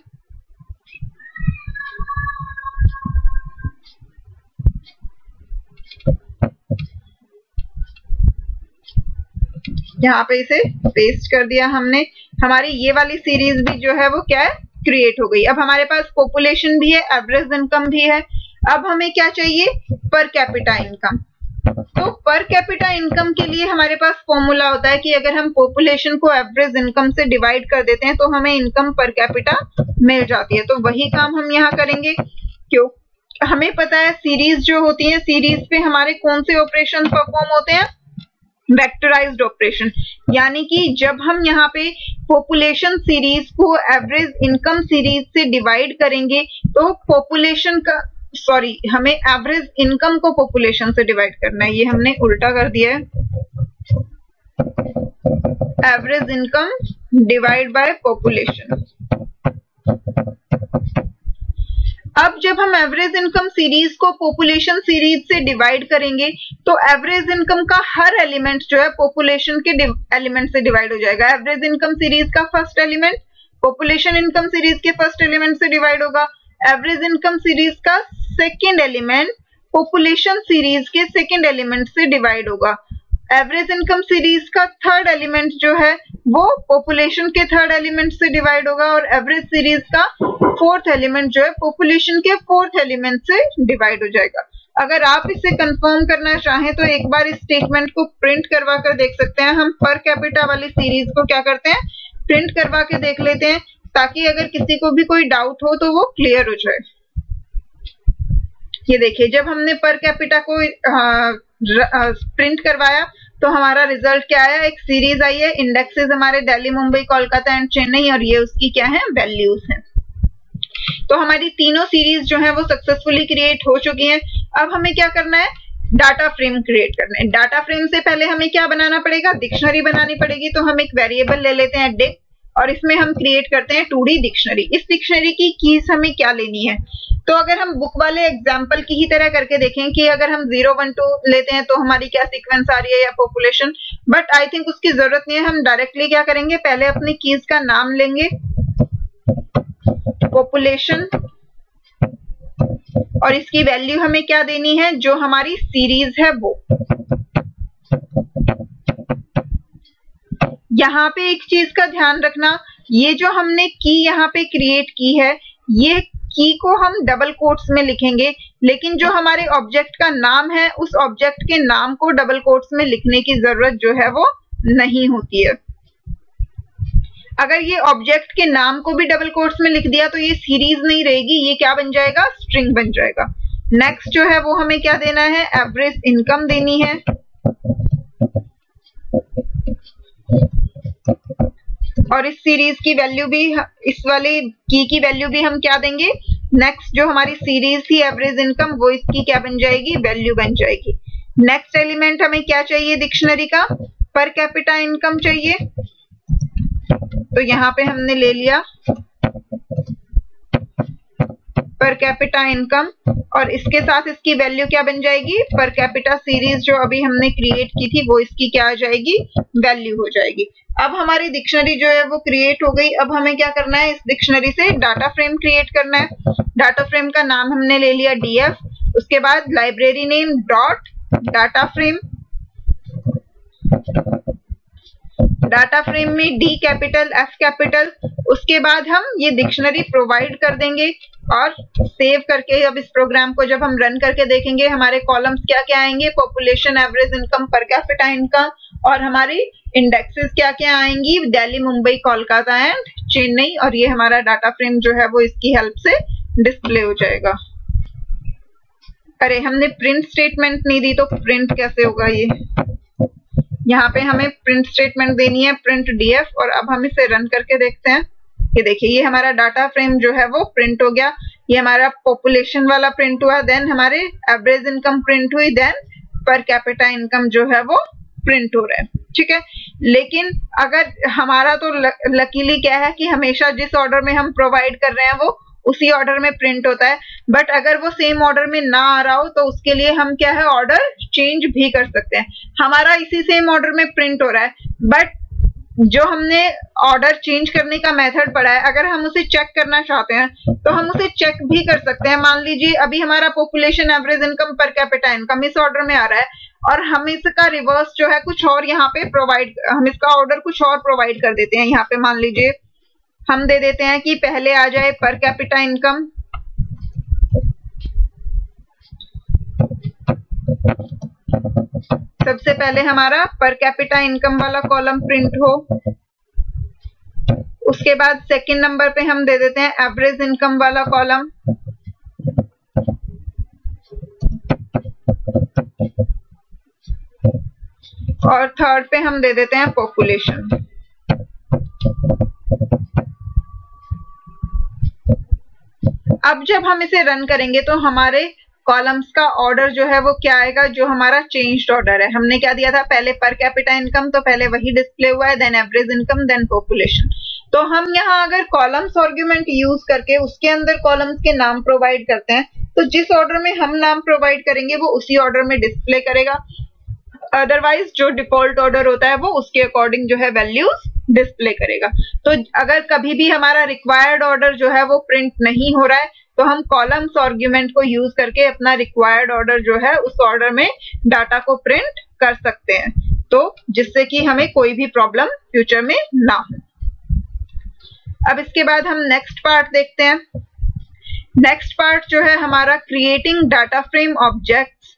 यहाँ पे इसे पेस्ट कर दिया हमने। हमारी ये वाली सीरीज भी जो है वो क्या है, क्रिएट हो गई। अब हमारे पास पॉपुलेशन भी है, एवरेज इनकम भी है। अब हमें क्या चाहिए, पर कैपिटा इनकम। तो पर कैपिटा इनकम के लिए हमारे पास फॉर्मूला होता है कि अगर हम पॉपुलेशन को एवरेज इनकम से डिवाइड कर देते हैं तो हमें इनकम पर कैपिटा मिल जाती है। तो वही काम हम यहाँ करेंगे। क्यों, हमें पता है सीरीज जो होती है, सीरीज पे हमारे कौन से ऑपरेशन परफॉर्म होते हैं, वेक्टराइज्ड ऑपरेशन। यानी कि जब हम यहाँ पे पॉपुलेशन सीरीज को एवरेज इनकम सीरीज से डिवाइड करेंगे तो पॉपुलेशन का हमें एवरेज इनकम को पॉपुलेशन से डिवाइड करना है। ये हमने उल्टा कर दिया है, average income divide by population. अब जब हम एवरेज इनकम सीरीज को पॉपुलेशन सीरीज से डिवाइड करेंगे तो एवरेज इनकम का हर एलिमेंट जो है पॉपुलेशन के एलिमेंट से डिवाइड हो जाएगा। एवरेज इनकम सीरीज का first element population income series के फर्स्ट एलिमेंट से डिवाइड होगा। एवरेज इनकम सीरीज का सेकेंड एलिमेंट पॉपुलेशन सीरीज के सेकेंड एलिमेंट से डिवाइड होगा। एवरेज इनकम सीरीज का थर्ड एलिमेंट जो है वो पॉपुलेशन के थर्ड एलिमेंट से डिवाइड होगा और एवरेज सीरीज का फोर्थ एलिमेंट जो है पॉपुलेशन के फोर्थ एलिमेंट से डिवाइड हो जाएगा। अगर आप इसे कंफर्म करना चाहें तो एक बार इस स्टेटमेंट को प्रिंट करवा कर देख सकते हैं। हम पर कैपिटा वाली सीरीज को क्या करते हैं, प्रिंट करवा के देख लेते हैं ताकि अगर किसी को भी कोई डाउट हो तो वो क्लियर हो जाए। ये देखिए, जब हमने पर कैपिटा को प्रिंट करवाया तो हमारा रिजल्ट क्या आया, एक सीरीज आई है, इंडेक्सेस हमारे दिल्ली, मुंबई, कोलकाता एंड चेन्नई, और ये उसकी क्या है, वैल्यूज हैं। तो हमारी तीनों सीरीज जो है वो सक्सेसफुली क्रिएट हो चुकी हैं। अब हमें क्या करना है, डाटा फ्रेम क्रिएट करना है। डाटा फ्रेम से पहले हमें क्या बनाना पड़ेगा, डिक्शनरी बनानी पड़ेगी। तो हम एक वेरिएबल ले लेते हैं डिक और इसमें हम क्रिएट करते हैं 2D डिक्शनरी। इस डिक्शनरी की कीज हमें क्या लेनी है, तो अगर हम बुक वाले एग्जाम्पल की ही तरह करके देखें कि अगर हम 0 1 2 लेते हैं तो हमारी क्या सीक्वेंस आ रही है या पॉपुलेशन, बट आई थिंक उसकी जरूरत नहीं है। हम डायरेक्टली क्या करेंगे, पहले अपनी कीज का नाम लेंगे पॉपुलेशन और इसकी वैल्यू हमें क्या देनी है, जो हमारी सीरीज है वो। यहाँ पे एक चीज का ध्यान रखना, ये जो हमने की यहाँ पे क्रिएट की है, ये की को हम डबल कोट्स में लिखेंगे, लेकिन जो हमारे ऑब्जेक्ट का नाम है उस ऑब्जेक्ट के नाम को डबल कोट्स में लिखने की जरूरत जो है वो नहीं होती है। अगर ये ऑब्जेक्ट के नाम को भी डबल कोट्स में लिख दिया तो ये सीरीज नहीं रहेगी, ये क्या बन जाएगा, स्ट्रिंग बन जाएगा। नेक्स्ट जो है वो हमें क्या देना है, एवरेज इनकम देनी है। और इस सीरीज की वैल्यू भी, इस वाली की वैल्यू भी हम क्या देंगे, नेक्स्ट जो हमारी सीरीज थी एवरेज इनकम, वो इसकी क्या बन जाएगी, वैल्यू बन जाएगी। नेक्स्ट एलिमेंट हमें क्या चाहिए डिक्शनरी का, पर कैपिटा इनकम चाहिए। तो यहाँ पे हमने ले लिया पर कैपिटा इनकम और इसके साथ इसकी वैल्यू क्या बन जाएगी, पर कैपिटा सीरीज जो अभी हमने क्रिएट की थी वो इसकी क्या आ जाएगी, वैल्यू हो जाएगी। अब हमारी डिक्शनरी जो है वो क्रिएट हो गई। अब हमें क्या करना है, इस डिक्शनरी से डाटा फ्रेम क्रिएट करना है। डाटा फ्रेम का नाम हमने ले लिया डीएफ, उसके बाद library name dot data frame. Data frame में डी कैपिटल एफ कैपिटल, उसके बाद हम ये डिक्शनरी प्रोवाइड कर देंगे और सेव करके अब इस प्रोग्राम को जब हम रन करके देखेंगे हमारे कॉलम्स क्या क्या आएंगे, पॉपुलेशन, एवरेज इनकम, पर कैपिटा इनकम, और हमारी इंडेक्सेस क्या क्या आएंगी, दिल्ली, मुंबई, कोलकाता एंड चेन्नई। और ये हमारा डाटा फ्रेम जो है वो इसकी हेल्प से डिस्प्ले हो जाएगा। अरे हमने प्रिंट स्टेटमेंट नहीं दी तो प्रिंट कैसे होगा, ये यहाँ पे हमें प्रिंट स्टेटमेंट देनी है, प्रिंट डीएफ। और अब हम इसे रन करके देखते हैं। ये देखिए, ये हमारा डाटा फ्रेम जो है वो प्रिंट हो गया। ये हमारा पॉपुलेशन वाला प्रिंट हुआ, देन हमारे एवरेज इनकम प्रिंट हुई, देन पर कैपिटा इनकम जो है वो प्रिंट हो रहा है। ठीक है, लेकिन अगर हमारा तो लकीली क्या है कि हमेशा जिस ऑर्डर में हम प्रोवाइड कर रहे हैं वो उसी ऑर्डर में प्रिंट होता है। बट अगर वो सेम ऑर्डर में ना आ रहा हो तो उसके लिए हम क्या है, ऑर्डर चेंज भी कर सकते हैं। हमारा इसी सेम ऑर्डर में प्रिंट हो रहा है, बट जो हमने ऑर्डर चेंज करने का मेथड पढ़ा है, अगर हम उसे चेक करना चाहते हैं तो हम उसे चेक भी कर सकते हैं। मान लीजिए अभी हमारा पॉपुलेशन, एवरेज इनकम, पर कैपिटा इनकम इस ऑर्डर में आ रहा है। और हम इसका रिवर्स जो है कुछ और यहाँ पे प्रोवाइड, हम इसका ऑर्डर कुछ और प्रोवाइड कर देते हैं। यहाँ पे मान लीजिए हम दे देते हैं कि पहले आ जाए पर कैपिटा इनकम, सबसे पहले हमारा पर कैपिटा इनकम वाला कॉलम प्रिंट हो। उसके बाद सेकंड नंबर पे हम दे देते हैं एवरेज इनकम वाला कॉलम, और थर्ड पे हम दे देते हैं पॉपुलेशन। अब जब हम इसे रन करेंगे तो हमारे कॉलम्स का ऑर्डर जो है वो क्या आएगा, जो हमारा चेंज्ड ऑर्डर है। हमने क्या दिया था, पहले पर कैपिटा इनकम, तो पहले वही डिस्प्ले हुआ है, then average income, then population. तो हम यहाँ अगर कॉलम्स आर्गुमेंट यूज करके उसके अंदर कॉलम्स के नाम प्रोवाइड करते हैं, तो जिस ऑर्डर में हम नाम प्रोवाइड करेंगे वो उसी ऑर्डर में डिस्प्ले करेगा। अदरवाइज जो डिफॉल्ट ऑर्डर होता है वो उसके अकॉर्डिंग जो है वैल्यूज डिस्प्ले करेगा। तो अगर कभी भी हमारा रिक्वायर्ड ऑर्डर जो है वो प्रिंट नहीं हो रहा है, तो हम कॉलम्स आर्गुमेंट को यूज करके अपना रिक्वायर्ड ऑर्डर जो है उस ऑर्डर में डाटा को प्रिंट कर सकते हैं, तो जिससे कि हमें कोई भी प्रॉब्लम फ्यूचर में ना हो। अब इसके बाद हम नेक्स्ट पार्ट देखते हैं। नेक्स्ट पार्ट जो है हमारा creating data frame objects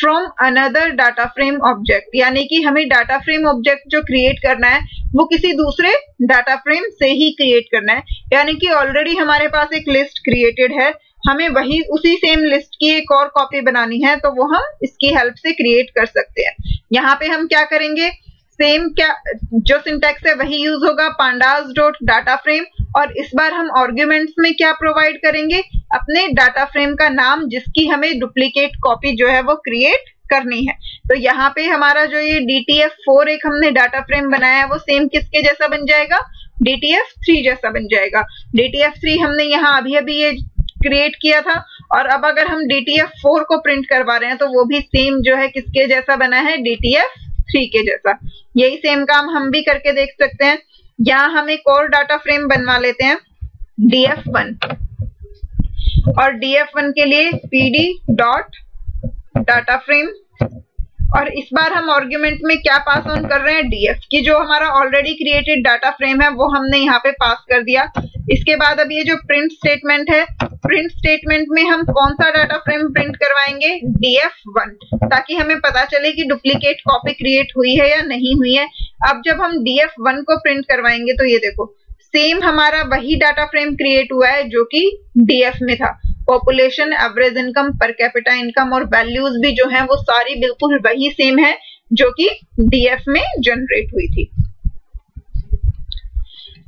from another data frame object, यानी कि हमें डाटा फ्रेम ऑब्जेक्ट जो क्रिएट करना है वो किसी दूसरे डाटा फ्रेम से ही क्रिएट करना है। यानी कि ऑलरेडी हमारे पास एक लिस्ट क्रिएटेड है, हमें वही उसी सेम लिस्ट की एक और कॉपी बनानी है, तो वो हम इसकी हेल्प से क्रिएट कर सकते हैं। यहाँ पे हम क्या करेंगे, सेम क्या जो सिंटैक्स है वही यूज होगा, पांडास डॉट डाटा फ्रेम, और इस बार हम आर्ग्यूमेंट्स में क्या प्रोवाइड करेंगे, अपने डाटा फ्रेम का नाम जिसकी हमें डुप्लीकेट कॉपी जो है वो क्रिएट करनी है। तो यहाँ पे हमारा जो ये DTF4 एक हमने डाटा फ्रेम बनाया है वो सेम किसके जैसा बन जाएगा, DTF3 जैसा बन जाएगा। DTF3 हमने यहाँ अभी अभी ये क्रिएट किया था, और अब अगर हम DTF4 को प्रिंट करवा रहे हैं तो वो भी सेम जो है किसके जैसा बना है, DTF3 के जैसा। यही सेम काम हम भी करके देख सकते हैं। यहाँ हम एक और डाटा फ्रेम बनवा लेते हैं DF1, और DF1 के लिए PD डॉट डाटा फ्रेम, और इस बार हम आर्ग्यूमेंट में क्या पास ऑन कर रहे हैं, DF की जो हमारा ऑलरेडी क्रिएटेड डाटा फ्रेम है वो हमने यहाँ पे पास कर दिया। इसके बाद अब ये जो प्रिंट स्टेटमेंट है, प्रिंट स्टेटमेंट में हम कौन सा डाटा फ्रेम प्रिंट करवाएंगे, DF1, ताकि हमें पता चले कि डुप्लीकेट कॉपी क्रिएट हुई है या नहीं हुई है। अब जब हम DF1 को प्रिंट करवाएंगे तो ये देखो सेम हमारा वही डाटा फ्रेम क्रिएट हुआ है जो कि DF में था। पॉपुलेशन, एवरेज इनकम, पर कैपिटा इनकम और वैल्यूज भी जो हैं वो सारी बिल्कुल वही सेम है जो कि DF में जनरेट हुई थी।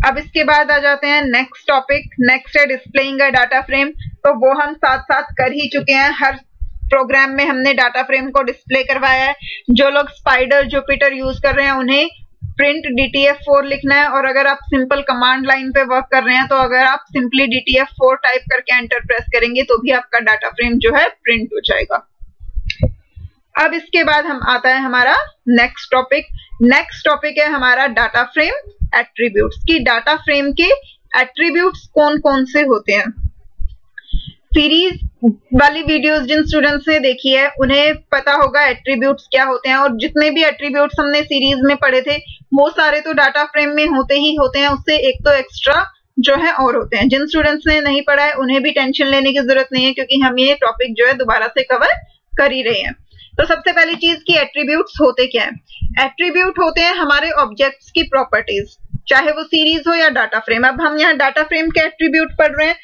अब इसके बाद आ जाते हैं नेक्स्ट टॉपिक, नेक्स्ट है डिस्प्लेइंग अ डाटा फ्रेम। तो वो हम साथ साथ कर ही चुके हैं, हर प्रोग्राम में हमने डाटा फ्रेम को डिस्प्ले करवाया है। जो लोग स्पाइडर, जुपिटर यूज कर रहे हैं उन्हें प्रिंट DTF4 लिखना है, और अगर आप सिंपल कमांड लाइन पे वर्क कर रहे हैं तो अगर आप सिंपली DTF4 टाइप करके एंटर प्रेस करेंगे तो भी आपका डाटा फ्रेम जो है प्रिंट हो जाएगा। अब इसके बाद हम आता है हमारा नेक्स्ट टॉपिक। नेक्स्ट टॉपिक है हमारा डाटा फ्रेम एट्रीब्यूट्स, की डाटा फ्रेम के एट्रीब्यूट्स कौन कौन से होते हैं। सीरीज वाली वीडियोस जिन स्टूडेंट्स ने देखी है उन्हें पता होगा एट्रीब्यूट्स क्या होते हैं, और जितने भी एट्रीब्यूट्स हमने सीरीज में पढ़े थे वो सारे तो डाटा फ्रेम में होते ही होते हैं, उससे एक तो एक्स्ट्रा जो है और होते हैं। जिन स्टूडेंट्स ने नहीं पढ़ा है उन्हें भी टेंशन लेने की जरूरत नहीं है, क्योंकि हम ये टॉपिक जो है दोबारा से कवर कर ही रहे हैं। तो सबसे पहली चीज की एट्रीब्यूट्स होते क्या है। एट्रीब्यूट होते हैं हमारे ऑब्जेक्ट्स की प्रॉपर्टीज, चाहे वो सीरीज हो या डाटा फ्रेम। अब हम यहाँ डाटा फ्रेम के एट्रीब्यूट पढ़ रहे हैं,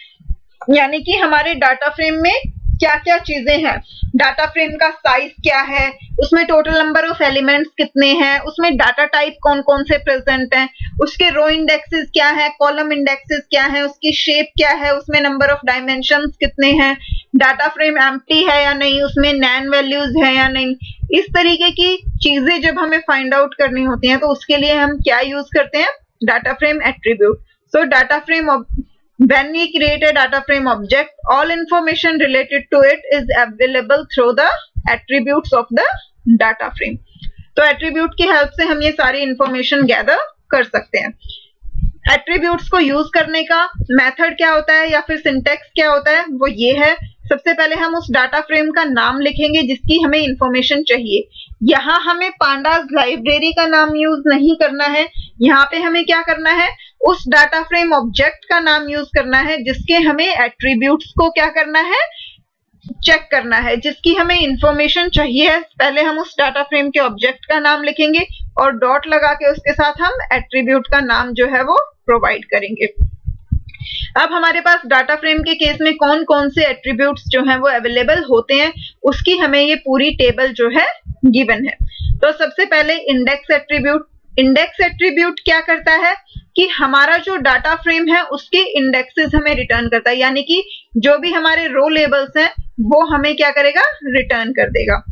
यानी कि हमारे डाटा फ्रेम में क्या क्या चीजें हैं। डाटा फ्रेम का साइज क्या है, उसमें टोटल नंबर ऑफ एलिमेंट्स कितने हैं, उसमें डाटा टाइप कौन कौन से प्रेजेंट हैं, उसके रो इंडेक्सेस क्या है, कॉलम इंडेक्सेस क्या है, उसकी शेप क्या है, उसमें नंबर ऑफ डायमेंशंस कितने हैं, डाटा फ्रेम एम्प्टी है या नहीं, उसमें नैन वैल्यूज है या नहीं। इस तरीके की चीजें जब हमें फाइंड आउट करनी होती हैं तो उसके लिए हम क्या यूज करते हैं, data frame attribute. So data frame, when we create a data frame object, all information related to it is available through the attributes of the data frame. तो एट्रीब्यूट की हेल्प से हम ये सारी इंफॉर्मेशन गैदर कर सकते हैं। Attributes को यूज करने का मेथड क्या होता है या फिर सिंटैक्स क्या होता है, वो ये है। सबसे पहले हम उस डाटा फ्रेम का नाम लिखेंगे जिसकी हमें इंफॉर्मेशन चाहिए। यहाँ हमें पांडास लाइब्रेरी का नाम यूज नहीं करना है, यहाँ पे हमें क्या करना है, उस डाटा फ्रेम ऑब्जेक्ट का नाम यूज करना है जिसके हमें एट्रीब्यूट्स को क्या करना है, चेक करना है, जिसकी हमें इंफॉर्मेशन चाहिए है। पहले हम उस डाटा फ्रेम के ऑब्जेक्ट का नाम लिखेंगे और डॉट लगा के उसके साथ हम एट्रीब्यूट का नाम जो है वो प्रोवाइड करेंगे। अब हमारे पास डाटा फ्रेम के केस में कौन कौन से एट्रीब्यूट्स जो हैं वो अवेलेबल होते हैं, उसकी हमें ये पूरी टेबल जो है गिवन है। तो सबसे पहले इंडेक्स एट्रीब्यूट। इंडेक्स एट्रीब्यूट क्या करता है कि हमारा जो डाटा फ्रेम है उसके इंडेक्सेस हमें रिटर्न करता है, यानी कि जो भी हमारे रो लेबल्स हैं वो हमें क्या करेगा, रिटर्न कर देगा।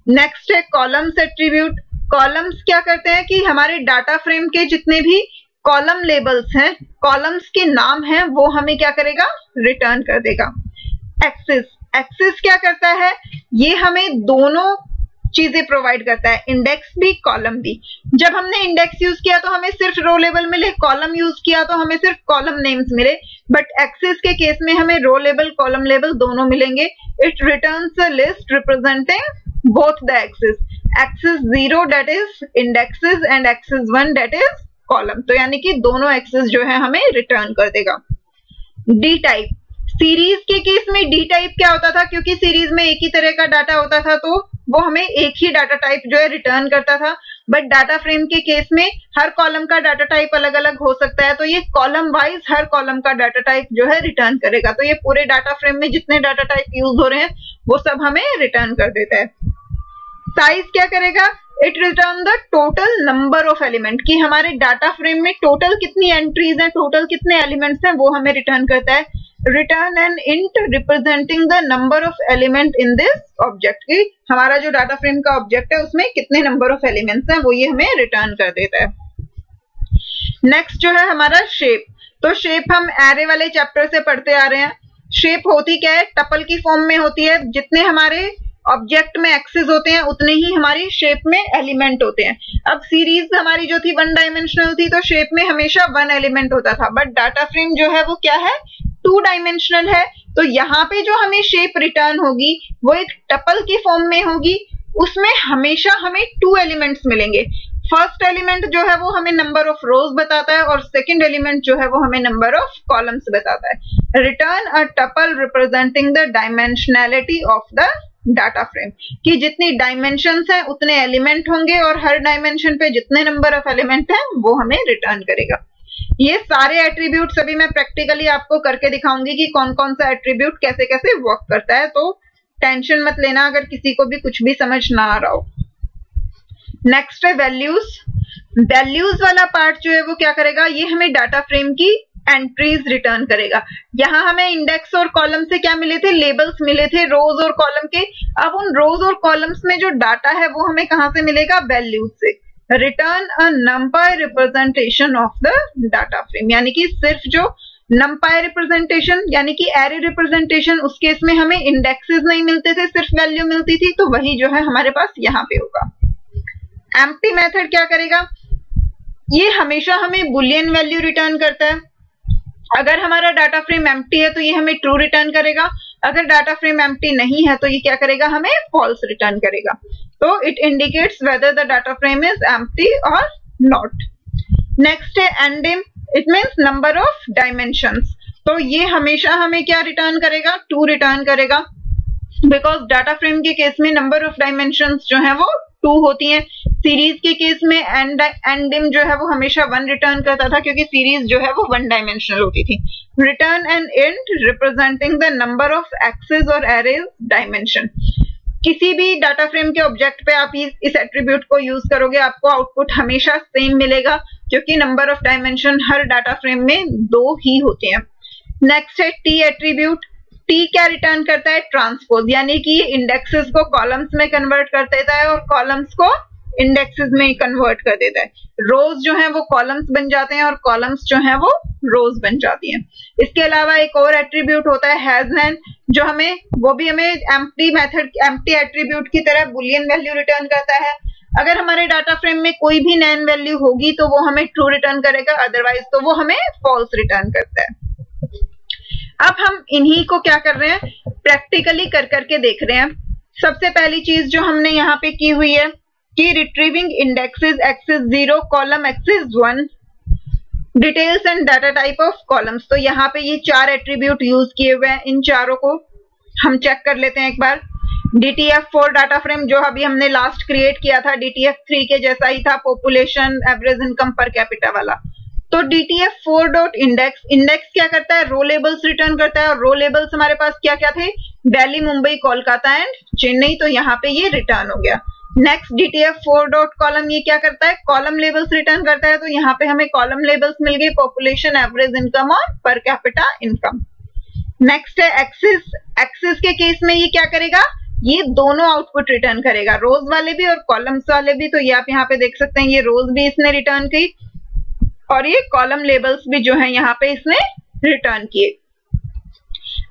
नेक्स्ट है कॉलम्स एट्रीब्यूट। कॉलम्स क्या करते हैं कि हमारे डाटा फ्रेम के जितने भी कॉलम लेबल्स हैं, कॉलम्स के नाम हैं, वो हमें क्या करेगा, रिटर्न कर देगा। एक्सेस। एक्सेस क्या करता है, ये हमें दोनों चीजें प्रोवाइड करता है, इंडेक्स भी कॉलम भी। जब हमने इंडेक्स यूज किया तो हमें सिर्फ रो लेवल मिले, कॉलम यूज किया तो हमें सिर्फ कॉलम नेम्स मिले, बट एक्सेस के केस में हमें रो लेवल कॉलम लेवल दोनों मिलेंगे। It returns a list representing both the axes, axes 0 that is indexes and axes 1 that is column. तो यानी कि दोनों एक्सेस जो है हमें रिटर्न कर देगा। D type. सीरीज के केस में डी टाइप क्या होता था, क्योंकि सीरीज में एक ही तरह का डाटा होता था तो वो हमें एक ही डाटा टाइप जो है रिटर्न करता था, बट डाटा फ्रेम के केस में हर कॉलम का डाटा टाइप अलग अलग हो सकता है, तो ये कॉलम वाइज हर कॉलम का डाटा टाइप जो है रिटर्न करेगा। तो ये पूरे डाटा फ्रेम में जितने डाटा टाइप यूज हो रहे हैं वो सब हमें रिटर्न कर देता है। साइज क्या करेगा, it return the total number of element, कि हमारे डाटा फ्रेम में टोटल कितनी एंट्रीज हैं, टोटल कितने एलिमेंट्स हैं, वो हमें रिटर्न करता है। Return an int representing the number of element in this object, की हमारा जो डाटा फ्रेम का ऑब्जेक्ट है उसमें कितने नंबर ऑफ एलिमेंट्स हैं वो ये हमें रिटर्न कर देता है। नेक्स्ट जो है हमारा शेप। तो शेप हम एरे वाले चैप्टर से पढ़ते आ रहे हैं। शेप होती क्या है, टपल की फॉर्म में होती है, जितने हमारे ऑब्जेक्ट में एक्सेस होते हैं उतने ही हमारी शेप में एलिमेंट होते हैं। अब सीरीज हमारी जो थी 1 डायमेंशनल थी, तो शेप में हमेशा 1 एलिमेंट होता था, बट डाटा फ्रेम जो है वो क्या है, 2 डायमेंशनल है। तो यहाँ पे जो हमें शेप रिटर्न होगी वो एक टपल की फॉर्म में होगी, उसमें हमेशा हमें 2 एलिमेंट्स मिलेंगे। फर्स्ट एलिमेंट जो है वो हमें नंबर ऑफ रोज बताता है और सेकंड एलिमेंट जो है वो हमें नंबर ऑफ कॉलम्स बताता है। Return a tuple representing the dimensionality of the data frame, कि जितनी डायमेंशंस हैं उतने एलिमेंट होंगे और हर डायमेंशन पे जितने नंबर ऑफ एलिमेंट हैं वो हमें रिटर्न करेगा। ये सारे एट्रीब्यूट अभी मैं प्रैक्टिकली आपको करके दिखाऊंगी कि कौन कौन सा एट्रीब्यूट कैसे कैसे वर्क करता है, तो टेंशन मत लेना अगर किसी को भी कुछ भी समझ ना आ रहा हो। नेक्स्ट है वैल्यूज। वैल्यूज वाला पार्ट जो है वो क्या करेगा, ये हमें डाटा फ्रेम की एंट्रीज रिटर्न करेगा। यहाँ हमें इंडेक्स और कॉलम से क्या मिले थे, लेबल्स मिले थे रोज और कॉलम के। अब उन रोज और कॉलम्स में जो डाटा है वो हमें कहां से मिलेगा, वैल्यूज से। Return a नंपाई representation of the data frame, यानी कि सिर्फ जो नंपाई रिप्रेजेंटेशन यानी कि एरे रिप्रेजेंटेशन, उस केस में हमें इंडेक्सेस नहीं मिलते थे, सिर्फ वैल्यू मिलती थी, तो वही जो है हमारे पास यहाँ पे होगा। एम्प्टी मेथड क्या करेगा, ये हमेशा हमें बुलियन वैल्यू रिटर्न करता है। अगर हमारा डाटा फ्रेम एम्प्टी है तो ये हमें ट्रू रिटर्न करेगा, अगर डाटा फ्रेम एम्प्टी नहीं है तो ये क्या करेगा, हमें फॉल्स रिटर्न करेगा। तो it indicates whether the data frame is empty और नॉट। नेक्स्ट है एंडिम, it means number of dimensions. तो ये हमेशा हमें क्या रिटर्न करेगा, 2 रिटर्न करेगा, बिकॉज डाटा फ्रेम के केस में नंबर ऑफ डायमेंशंस जो है वो 2 होती हैं। सीरीज के केस में एंडिम जो है वो हमेशा 1 रिटर्न करता था, क्योंकि सीरीज जो है वो 1 डायमेंशनल होती थी। Return an int representing the number of axes और एरेज डायमेंशन। किसी भी डाटा फ्रेम के ऑब्जेक्ट पे आप इस एट्रीब्यूट को यूज करोगे, आपको आउटपुट हमेशा सेम मिलेगा, क्योंकि number of dimension her data frame में 2 ही होते हैं। नेक्स्ट है टी एट्रीब्यूट। टी क्या रिटर्न करता है, ट्रांसपोज, यानी कि इंडेक्सेस को कॉलम्स में कन्वर्ट कर देता है और कॉलम्स को इंडेक्सेस में कन्वर्ट कर देता है। रोज जो है वो कॉलम्स बन जाते हैं और कॉलम्स जो है वो रोज बन जाती हैं। इसके अलावा एक और एट्रीब्यूट होता है हैज नैन, जो वो भी हमें एम्प्टी मेथड एम्प्टी एट्रीब्यूट की तरह बुलियन वैल्यू रिटर्न करता है। अगर हमारे डाटा फ्रेम में कोई भी नैन वैल्यू होगी तो वो हमें ट्रू रिटर्न करेगा, अदरवाइज तो वो हमें फॉल्स रिटर्न करता है। अब हम इन्हीं को क्या कर रहे हैं, प्रैक्टिकली कर करके देख रहे हैं। सबसे पहली चीज जो हमने यहाँ पे की हुई है कि retrieving indexes axis 0 column axis 1 details and data type of columns. तो यहाँ पे ये 4 एट्रीब्यूट यूज किए हुए हैं, इन चारों को हम चेक कर लेते हैं एक बार। DTF4 डाटा फ्रेम जो अभी हमने लास्ट क्रिएट किया था DTF3 के जैसा ही था, population average income per capita वाला। तो DTF4 डॉट इंडेक्स, इंडेक्स क्या करता है, रो लेबल्स रिटर्न करता है, और रो लेबल्स हमारे पास क्या क्या थे, दिल्ली, मुंबई, कोलकाता एंड चेन्नई। तो यहाँ पे ये रिटर्न हो गया। नेक्स्ट DTF4 डॉट कॉलम, ये क्या करता है, कॉलम लेबल्स रिटर्न करता है। तो यहाँ पे हमें कॉलम लेबल्स मिल गए, पॉपुलेशन, एवरेज इनकम और पर कैपिटा इनकम। नेक्स्ट है एक्सिस, एक्सिस के केस में ये क्या करेगा, ये दोनों आउटपुट रिटर्न करेगा, रोज वाले भी और कॉलम्स वाले भी। तो ये आप यहाँ पे देख सकते हैं, ये रोज भी इसने रिटर्न की और ये कॉलम लेबल्स भी जो है यहाँ पे इसने रिटर्न किए।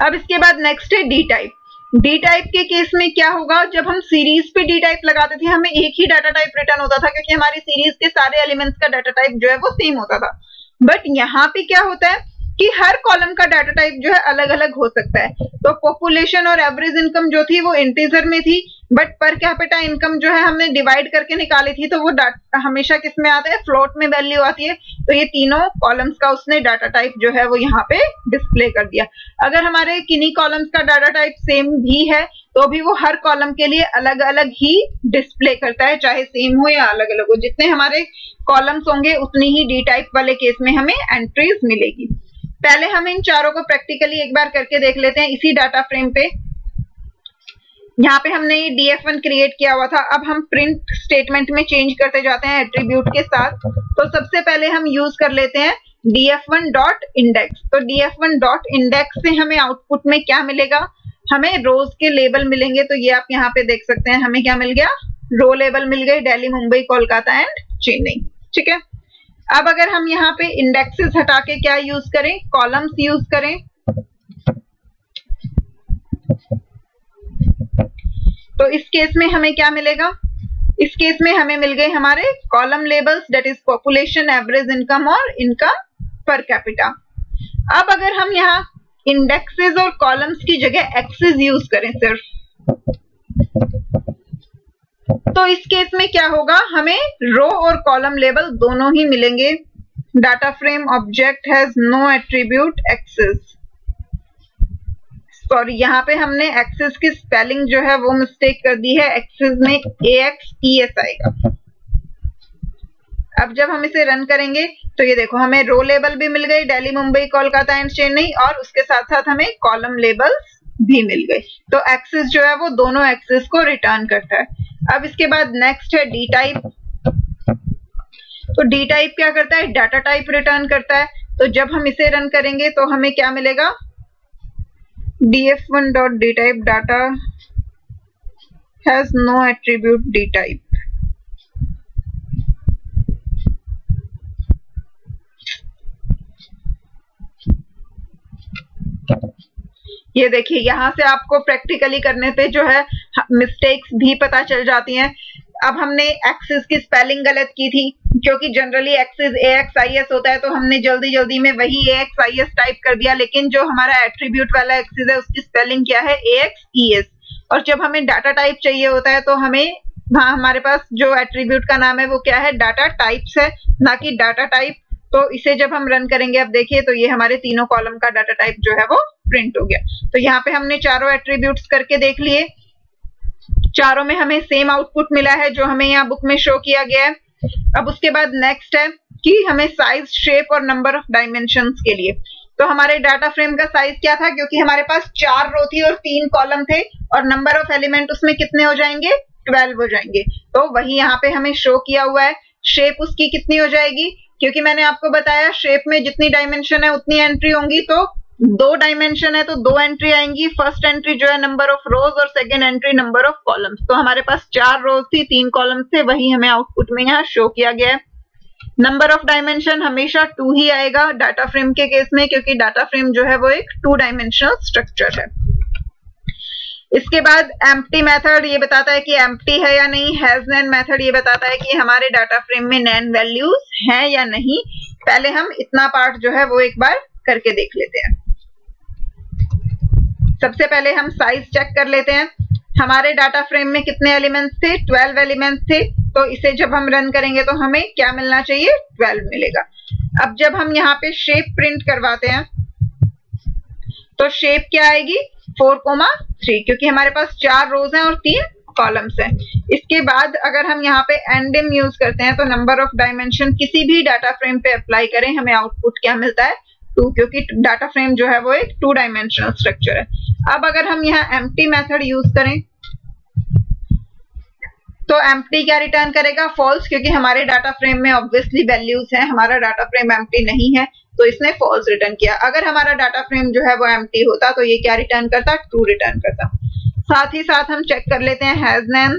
अब इसके बाद नेक्स्ट है डी टाइप। डी टाइप के केस में क्या होगा, जब हम सीरीज पे डी टाइप लगाते थे हमें एक ही डाटा टाइप रिटर्न होता था, क्योंकि हमारी सीरीज के सारे एलिमेंट्स का डाटा टाइप जो है वो सेम होता था। बट यहाँ पे क्या होता है कि हर कॉलम का डाटा टाइप जो है अलग अलग हो सकता है। तो पॉपुलेशन और एवरेज इनकम जो थी वो इंटीजर में थी, बट पर कैपिटा इनकम जो है हमने डिवाइड करके निकाली थी, तो वो हमेशा किस में आता है, फ्लोट में वैल्यू आती है। तो ये तीनों कॉलम्स का उसने डाटा टाइप जो है वो यहाँ पे डिस्प्ले कर दिया। अगर हमारे किन्हीं कॉलम्स का डाटा टाइप सेम भी है तो भी वो हर कॉलम के लिए अलग अलग ही डिस्प्ले करता है, चाहे सेम हो या अलग अलग हो। जितने हमारे कॉलम्स होंगे उतनी ही डी टाइप वाले केस में हमें एंट्रीज मिलेगी। पहले हम इन चारों को प्रैक्टिकली एक बार करके देख लेते हैं इसी डाटा फ्रेम पे। यहाँ पे हमने ये DF1 क्रिएट किया हुआ था, अब हम प्रिंट स्टेटमेंट में चेंज करते जाते हैं एट्रीब्यूट के साथ। तो सबसे पहले हम यूज कर लेते हैं DF1 डॉट इंडेक्स। तो DF1 डॉट इंडेक्स से हमें आउटपुट में क्या मिलेगा, हमें रोज के लेबल मिलेंगे। तो ये आप यहाँ पे देख सकते हैं, हमें क्या मिल गया, रो लेबल मिल गए, दिल्ली, मुंबई, कोलकाता एंड चेन्नई। ठीक है, अब अगर हम यहाँ पे इंडेक्सेस हटा के क्या यूज करें, कॉलम्स यूज करें, तो इस केस में हमें क्या मिलेगा, इस केस में हमें मिल गए हमारे column labels, that is population, average income और इनकम पर कैपिटा। अब अगर हम यहाँ इंडेक्सेस और कॉलम्स की जगह एक्सेस यूज करें सिर्फ, तो इस केस में क्या होगा, हमें रो और कॉलम लेबल दोनों ही मिलेंगे। Data frame object has no attribute axes. Sorry, यहाँ पे हमने एक्सेस की स्पेलिंग जो है वो मिस्टेक कर दी है, एक्सेस में AXES आएगा। अब जब हम इसे रन करेंगे तो ये देखो हमें रो लेबल भी मिल गई, दिल्ली, मुंबई, कोलकाता एंड चेन्नई, और उसके साथ साथ हमें कॉलम लेबल्स भी मिल गए। तो एक्सेस जो है वो दोनों एक्सेस को रिटर्न करता है। अब इसके बाद नेक्स्ट है डी टाइप। तो डी टाइप क्या करता है, डाटा टाइप रिटर्न करता है। तो जब हम इसे रन करेंगे तो हमें क्या मिलेगा, DF1 dot D type data has no attribute D type. ये देखिए यहाँ से आपको प्रैक्टिकली करने पे जो है मिस्टेक्स भी पता चल जाती हैं। अब हमने एक्सिस की स्पेलिंग गलत की थी, क्योंकि जनरली एक्सिस AXIS होता है, तो हमने जल्दी जल्दी में वही AXIS टाइप कर दिया, लेकिन जो हमारा एट्रीब्यूट वाला एक्सिस है उसकी स्पेलिंग क्या है, AXES। और जब हमें डाटा टाइप चाहिए होता है तो हमें वहाँ हमारे पास जो एट्रीब्यूट का नाम है वो क्या है, डाटा टाइप्स है, ना कि डाटा टाइप। तो इसे जब हम रन करेंगे, अब देखिए तो ये हमारे तीनों कॉलम का डाटा टाइप जो है वो प्रिंट हो गया। तो यहाँ पे हमने चारों एट्रीब्यूट्स करके देख लिए, चारों में हमें सेम आउटपुट मिला है जो हमें यहाँ बुक में शो किया गया है। अब उसके बाद नेक्स्ट है कि हमें साइज, शेप और नंबर ऑफ डायमेंशंस के लिए। तो हमारे डाटा फ्रेम का साइज क्या था, क्योंकि हमारे पास 4 रो थी और 3 कॉलम थे, और नंबर ऑफ एलिमेंट उसमें कितने हो जाएंगे, 12 हो जाएंगे। तो वही यहाँ पे हमें शो किया हुआ है। शेप उसकी कितनी हो जाएगी, क्योंकि मैंने आपको बताया शेप में जितनी डायमेंशन है उतनी एंट्री होंगी, तो 2 डायमेंशन है तो 2 एंट्री आएंगी। फर्स्ट एंट्री जो है नंबर ऑफ रोज और second entry number of columns. तो हमारे पास 4 रोज थी, 3 कॉलम्स थे, वही हमें आउटपुट में यहाँ शो किया गया है। नंबर ऑफ डायमेंशन हमेशा 2 ही आएगा डाटा फ्रेम के केस में, क्योंकि डाटा फ्रेम जो है वो एक 2 डायमेंशनल स्ट्रक्चर है। इसके बाद एम्प्टी मेथड ये बताता है कि एम्प्टी है या नहीं। हैज नैन मेथड ये बताता है कि हमारे डाटा फ्रेम में नैन वैल्यूज हैं या नहीं। पहले हम इतना पार्ट जो है वो एक बार करके देख लेते हैं। सबसे पहले हम साइज चेक कर लेते हैं। हमारे डाटा फ्रेम में कितने एलिमेंट्स थे? 12 एलिमेंट्स थे। तो इसे जब हम रन करेंगे तो हमें क्या मिलना चाहिए? 12 मिलेगा। अब जब हम यहाँ पे शेप प्रिंट करवाते हैं तो शेप क्या आएगी? 4,3, क्योंकि हमारे पास 4 रोज हैं और 3 कॉलम्स हैं। इसके बाद अगर हम यहाँ पे एंडिम यूज करते हैं तो नंबर ऑफ डायमेंशन किसी भी डाटा फ्रेम पे अप्लाई करें, हमें आउटपुट क्या मिलता है? 2, क्योंकि डाटा फ्रेम जो है वो एक 2 डायमेंशनल स्ट्रक्चर है। अब अगर हम यहाँ एम्प्टी मेथड यूज करें तो एम्प्टी क्या रिटर्न करेगा? फॉल्स, क्योंकि हमारे डाटा फ्रेम में ऑब्वियसली वैल्यूज हैं, हमारा डाटा फ्रेम एम्प्टी नहीं है, तो इसने फॉल्स रिटर्न किया। अगर हमारा डाटा फ्रेम जो है वो एम्प्टी होता तो ये क्या रिटर्न करता? ट्रू रिटर्न करता। साथ ही साथ हम चेक कर लेते हैं हैज नैन।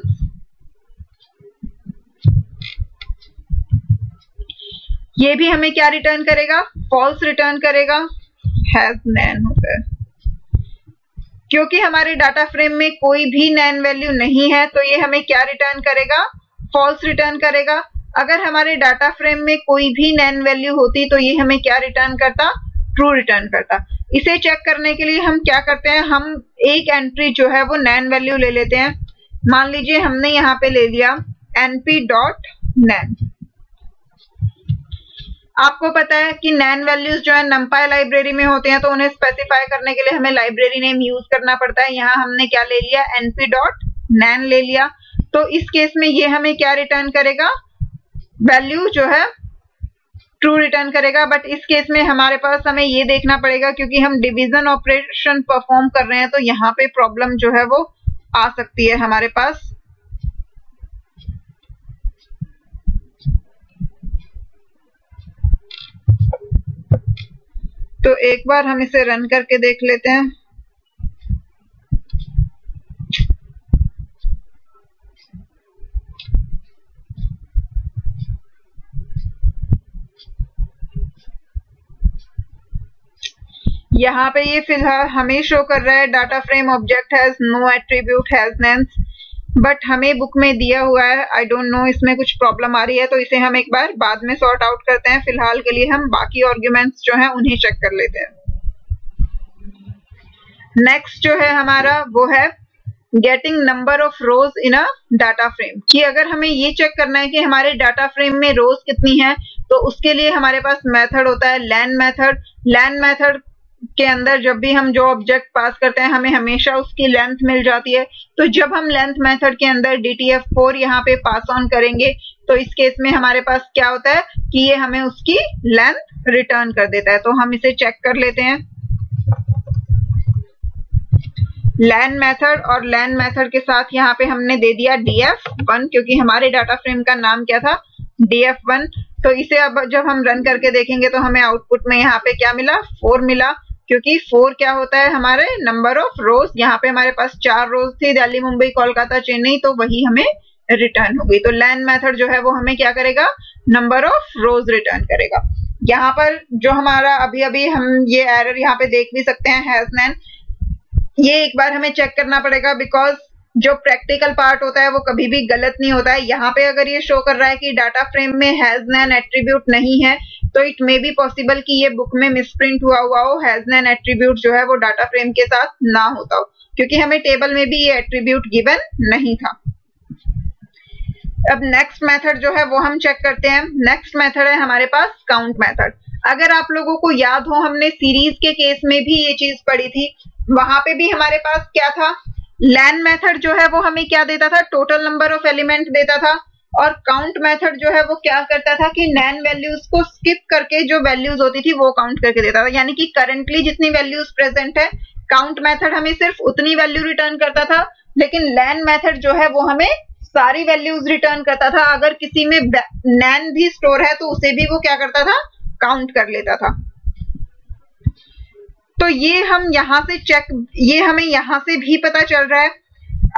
ये भी हमें क्या रिटर्न करेगा? फॉल्स रिटर्न करेगा। हैज नैन होता है, क्योंकि हमारे डाटा फ्रेम में कोई भी नैन वैल्यू नहीं है तो ये हमें क्या रिटर्न करेगा? फॉल्स रिटर्न करेगा। अगर हमारे डाटा फ्रेम में कोई भी नैन वैल्यू होती तो ये हमें क्या रिटर्न करता? ट्रू रिटर्न करता। इसे चेक करने के लिए हम क्या करते हैं, हम एक एंट्री जो है वो नैन वैल्यू ले लेते हैं। मान लीजिए हमने यहाँ पे ले लिया np.nan। आपको पता है कि नैन वैल्यूज जो है numpy लाइब्रेरी में होते हैं, तो उन्हें स्पेसिफाई करने के लिए हमें लाइब्रेरी नेम यूज करना पड़ता है। यहाँ हमने क्या ले लिया? np.nan ले लिया। तो इस केस में ये हमें क्या रिटर्न करेगा? वैल्यू जो है ट्रू रिटर्न करेगा। बट इस केस में हमारे पास हमें ये देखना पड़ेगा, क्योंकि हम डिवीजन ऑपरेशन परफॉर्म कर रहे हैं, तो यहाँ पे प्रॉब्लम जो है वो आ सकती है हमारे पास। तो एक बार हम इसे रन करके देख लेते हैं। यहाँ पे ये फिलहाल हमें शो कर रहा है data frame object has no attribute has names, but हमें बुक में दिया हुआ है। आई डोंट नो इसमें कुछ प्रॉब्लम आ रही है, तो इसे हम एक बार बाद में सॉर्ट आउट करते हैं। फिलहाल के लिए हम बाकी आर्ग्यूमेंट्स जो हैं उन्हें चेक कर लेते हैं। नेक्स्ट जो है हमारा वो है getting number of rose in a data frame, कि अगर हमें ये चेक करना है कि हमारे डाटा फ्रेम में रोज कितनी है, तो उसके लिए हमारे पास मेथड होता है लैन मेथड। लैन मेथड के अंदर जब भी हम जो ऑब्जेक्ट पास करते हैं हमें हमेशा उसकी लेंथ मिल जाती है। तो जब हम लेंथ मेथड के अंदर DTF4 यहाँ पे पास ऑन करेंगे तो इस केस में हमारे पास क्या होता है कि ये हमें उसकी लेंथ रिटर्न कर देता है। तो हम इसे चेक कर लेते हैं। लैन मेथड और लैन मेथड के साथ यहाँ पे हमने दे दिया df1, क्योंकि हमारे डाटा फ्रेम का नाम क्या था? df1। तो इसे अब जब हम रन करके देखेंगे तो हमें आउटपुट में यहाँ पे क्या मिला? 4 मिला, क्योंकि 4 क्या होता है? हमारे नंबर ऑफ रोज। यहाँ पे हमारे पास 4 रोज थी, दिल्ली, मुंबई, कोलकाता, चेन्नई, तो वही हमें रिटर्न हो गई। तो लैन मेथड जो है वो हमें क्या करेगा? नंबर ऑफ रोज रिटर्न करेगा। यहाँ पर जो हमारा अभी हम ये एरर यहाँ पे देख भी सकते हैं हैज नैन, ये एक बार हमें चेक करना पड़ेगा, बिकॉज जो प्रैक्टिकल पार्ट होता है वो कभी भी गलत नहीं होता है। यहाँ पे अगर ये शो कर रहा है कि डाटा फ्रेम में हैज नैन एट्रीब्यूट नहीं है, तो इट मे बी पॉसिबल कि ये बुक में मिसप्रिंट हुआ हो, हैज नैन एट्रीब्यूट जो है वो डाटा फ्रेम के साथ ना होता हो, क्योंकि हमें टेबल में भी ये एट्रीब्यूट गिवन नहीं था। अब नेक्स्ट मेथड जो है वो हम चेक करते हैं। नेक्स्ट मेथड है हमारे पास काउंट मेथड। अगर आप लोगों को याद हो, हमने सीरीज के केस में भी ये चीज पढ़ी थी। वहां पे भी हमारे पास क्या था? लैन मेथड जो है वो हमें क्या देता था? टोटल नंबर ऑफ एलिमेंट देता था। और काउंट मेथड जो है वो क्या करता था कि नैन वैल्यूज को स्किप करके जो वैल्यूज होती थी वो काउंट करके देता था। यानी कि करंटली जितनी वैल्यूज प्रेजेंट है, काउंट मेथड हमें सिर्फ उतनी वैल्यू रिटर्न करता था, लेकिन लैन मेथड जो है वो हमें सारी वैल्यूज रिटर्न करता था। अगर किसी में नैन भी स्टोर है तो उसे भी वो क्या करता था? काउंट कर लेता था। तो ये हम यहाँ से चेक, ये हमें यहाँ से भी पता चल रहा है।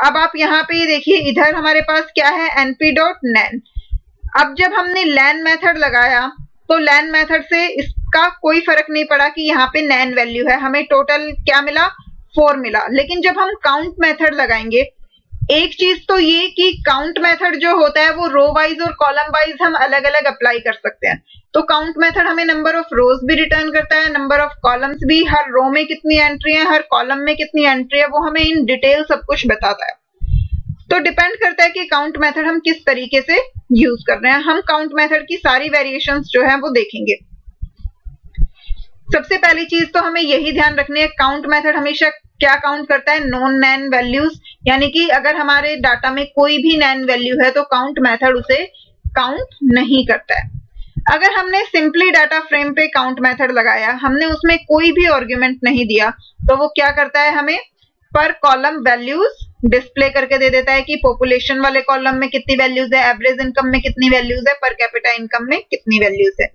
अब आप यहाँ पे देखिए, इधर हमारे पास क्या है? np.nan। अब जब हमने लैन मेथड लगाया तो लैन मेथड से इसका कोई फर्क नहीं पड़ा कि यहाँ पे नैन वैल्यू है, हमें टोटल क्या मिला? 4 मिला। लेकिन जब हम काउंट मेथड लगाएंगे, एक चीज तो ये कि काउंट मेथड जो होता है वो रो वाइज और कॉलम वाइज हम अलग अलग अप्लाई कर सकते हैं। तो काउंट मेथड हमें नंबर ऑफ रोज भी रिटर्न करता है, नंबर ऑफ कॉलम्स भी, हर रो में कितनी एंट्री है, हर कॉलम में कितनी एंट्री है, वो हमें इन डिटेल सब कुछ बताता है। तो डिपेंड करता है कि काउंट मेथड हम किस तरीके से यूज कर रहे हैं। हम काउंट मेथड की सारी वेरिएशंस जो है वो देखेंगे। सबसे पहली चीज तो हमें यही ध्यान रखनी है, काउंट मेथड हमेशा क्या काउंट करता है, नॉन नैन वैल्यूज, यानी कि अगर हमारे डाटा में कोई भी नैन वैल्यू है तो काउंट मेथड उसे काउंट नहीं करता है। अगर हमने सिंपली डाटा फ्रेम पे काउंट मेथड लगाया, हमने उसमें कोई भी आर्गुमेंट नहीं दिया, तो वो क्या करता है, हमें पर कॉलम वैल्यूज डिस्प्ले करके दे देता है कि पॉपुलेशन वाले कॉलम में कितनी वैल्यूज है, एवरेज इनकम में कितनी वैल्यूज है, पर कैपिटा इनकम में कितनी वैल्यूज है।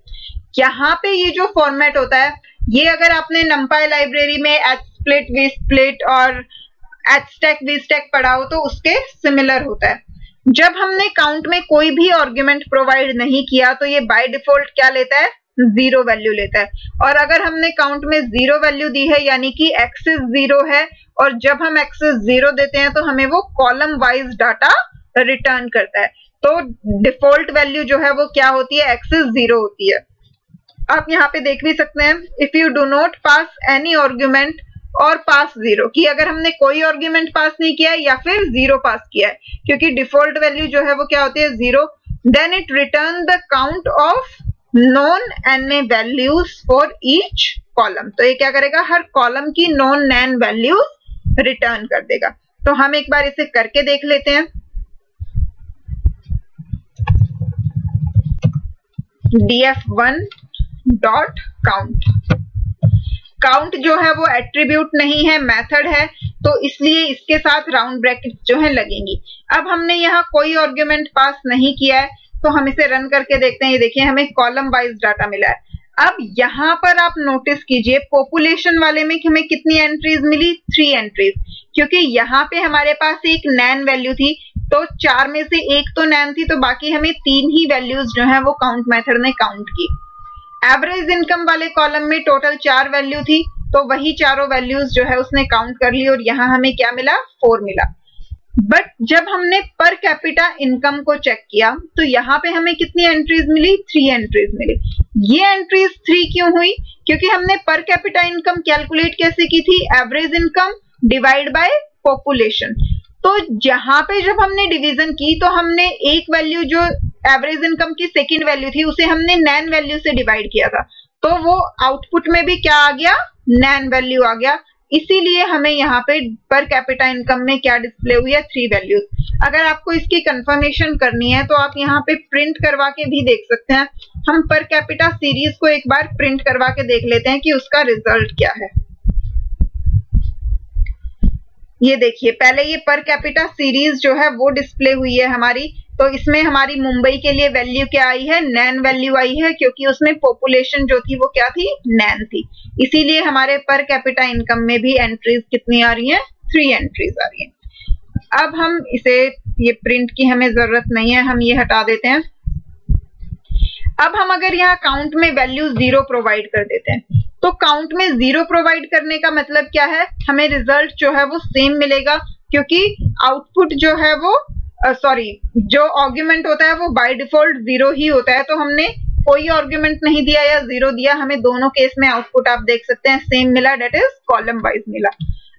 यहाँ पे ये जो फॉर्मेट होता है, ये अगर आपने numpy लाइब्रेरी में hsplit, vsplit और hstack, vstack पढ़ा हो तो उसके सिमिलर होता है। जब हमने काउंट में कोई भी आर्गुमेंट प्रोवाइड नहीं किया तो ये बाय डिफॉल्ट क्या लेता है, 0 वैल्यू लेता है। और अगर हमने काउंट में 0 वैल्यू दी है, यानी कि एक्सेस 0 है, और जब हम एक्सेस 0 देते हैं तो हमें वो कॉलम वाइज डाटा रिटर्न करता है। तो डिफॉल्ट वैल्यू जो है वो क्या होती है, एक्सेस 0 होती है। आप यहाँ पे देख भी सकते हैं, if you do not pass any argument और पास 0, कि अगर हमने कोई आर्गुमेंट पास नहीं किया है या फिर 0 पास किया है, क्योंकि डिफॉल्ट वैल्यू जो है वो क्या होती है, 0, then it return the count of non N values for each column. तो ये क्या करेगा, हर कॉलम की नॉन नैन वैल्यूज रिटर्न कर देगा। तो हम एक बार इसे करके देख लेते हैं। df1 डॉट काउंट, काउंट जो है वो एट्रीब्यूट नहीं है, मेथड है, तो इसलिए इसके साथ राउंड ब्रैकेट जो है लगेंगी। अब हमने यहाँ कोई आर्गुमेंट पास नहीं किया है, तो हम इसे रन करके देखते हैं। ये देखिए हमें कॉलम वाइज डाटा मिला है। अब यहाँ पर आप नोटिस कीजिए, पॉपुलेशन वाले में हमें कितनी एंट्रीज मिली, 3 एंट्रीज, क्योंकि यहाँ पे हमारे पास एक नैन वैल्यू थी, तो 4 में से एक तो नैन थी, तो बाकी हमें 3 ही वैल्यूज जो है वो काउंट मेथड ने काउंट की। एवरेज इनकम वाले कॉलम में टोटल 4 वैल्यू थी, तो वही चारों वैल्यूज जो है उसने काउंट कर ली, और यहाँ हमें क्या मिला, 4 मिला। बट जब हमने पर कैपिटा इनकम को चेक किया तो यहाँ पे हमें कितनी एंट्रीज मिली, 3 एंट्रीज मिली। ये एंट्रीज 3 क्यों हुई, क्योंकि हमने पर कैपिटा इनकम कैलकुलेट कैसे की थी, average income divide by population. तो जहां पे जब हमने डिवीजन की तो हमने एक वैल्यू जो एवरेज इनकम की सेकंड वैल्यू थी उसे हमने नैन वैल्यू से डिवाइड किया था, तो वो आउटपुट में भी क्या आ गया, नैन वैल्यू आ गया। इसीलिए हमें यहाँ पे पर कैपिटा इनकम में क्या डिस्प्ले हुई है, 3 वैल्यूज। अगर आपको इसकी कंफर्मेशन करनी है तो आप यहाँ पे प्रिंट करवा के भी देख सकते हैं। हम पर कैपिटा सीरीज को एक बार प्रिंट करवा के देख लेते हैं कि उसका रिजल्ट क्या है। ये देखिए, पहले ये पर कैपिटा सीरीज जो है वो डिस्प्ले हुई है हमारी, तो इसमें हमारी मुंबई के लिए वैल्यू क्या आई है, नैन वैल्यू आई है, क्योंकि उसमें पॉपुलेशन जो थी वो क्या थी, नैन थी। इसीलिए हमारे पर कैपिटा इनकम में भी एंट्रीज कितनी आ रही हैं, 3 एंट्रीज आ रही हैं। अब हम इसे, ये प्रिंट की हमें जरूरत नहीं है, हम ये हटा देते हैं। अब हम अगर यहाँ काउंट में वैल्यू 0 प्रोवाइड कर देते हैं, तो काउंट में 0 प्रोवाइड करने का मतलब क्या है, हमें रिजल्ट जो है वो सेम मिलेगा, क्योंकि आउटपुट जो है वो जो आर्गुमेंट होता है वो बाय डिफॉल्ट 0 ही होता है। तो हमने कोई आर्गुमेंट नहीं दिया या 0 दिया, हमें दोनों केस में आउटपुट आप देख सकते हैं सेम मिला, डेट इज कॉलम वाइज मिला।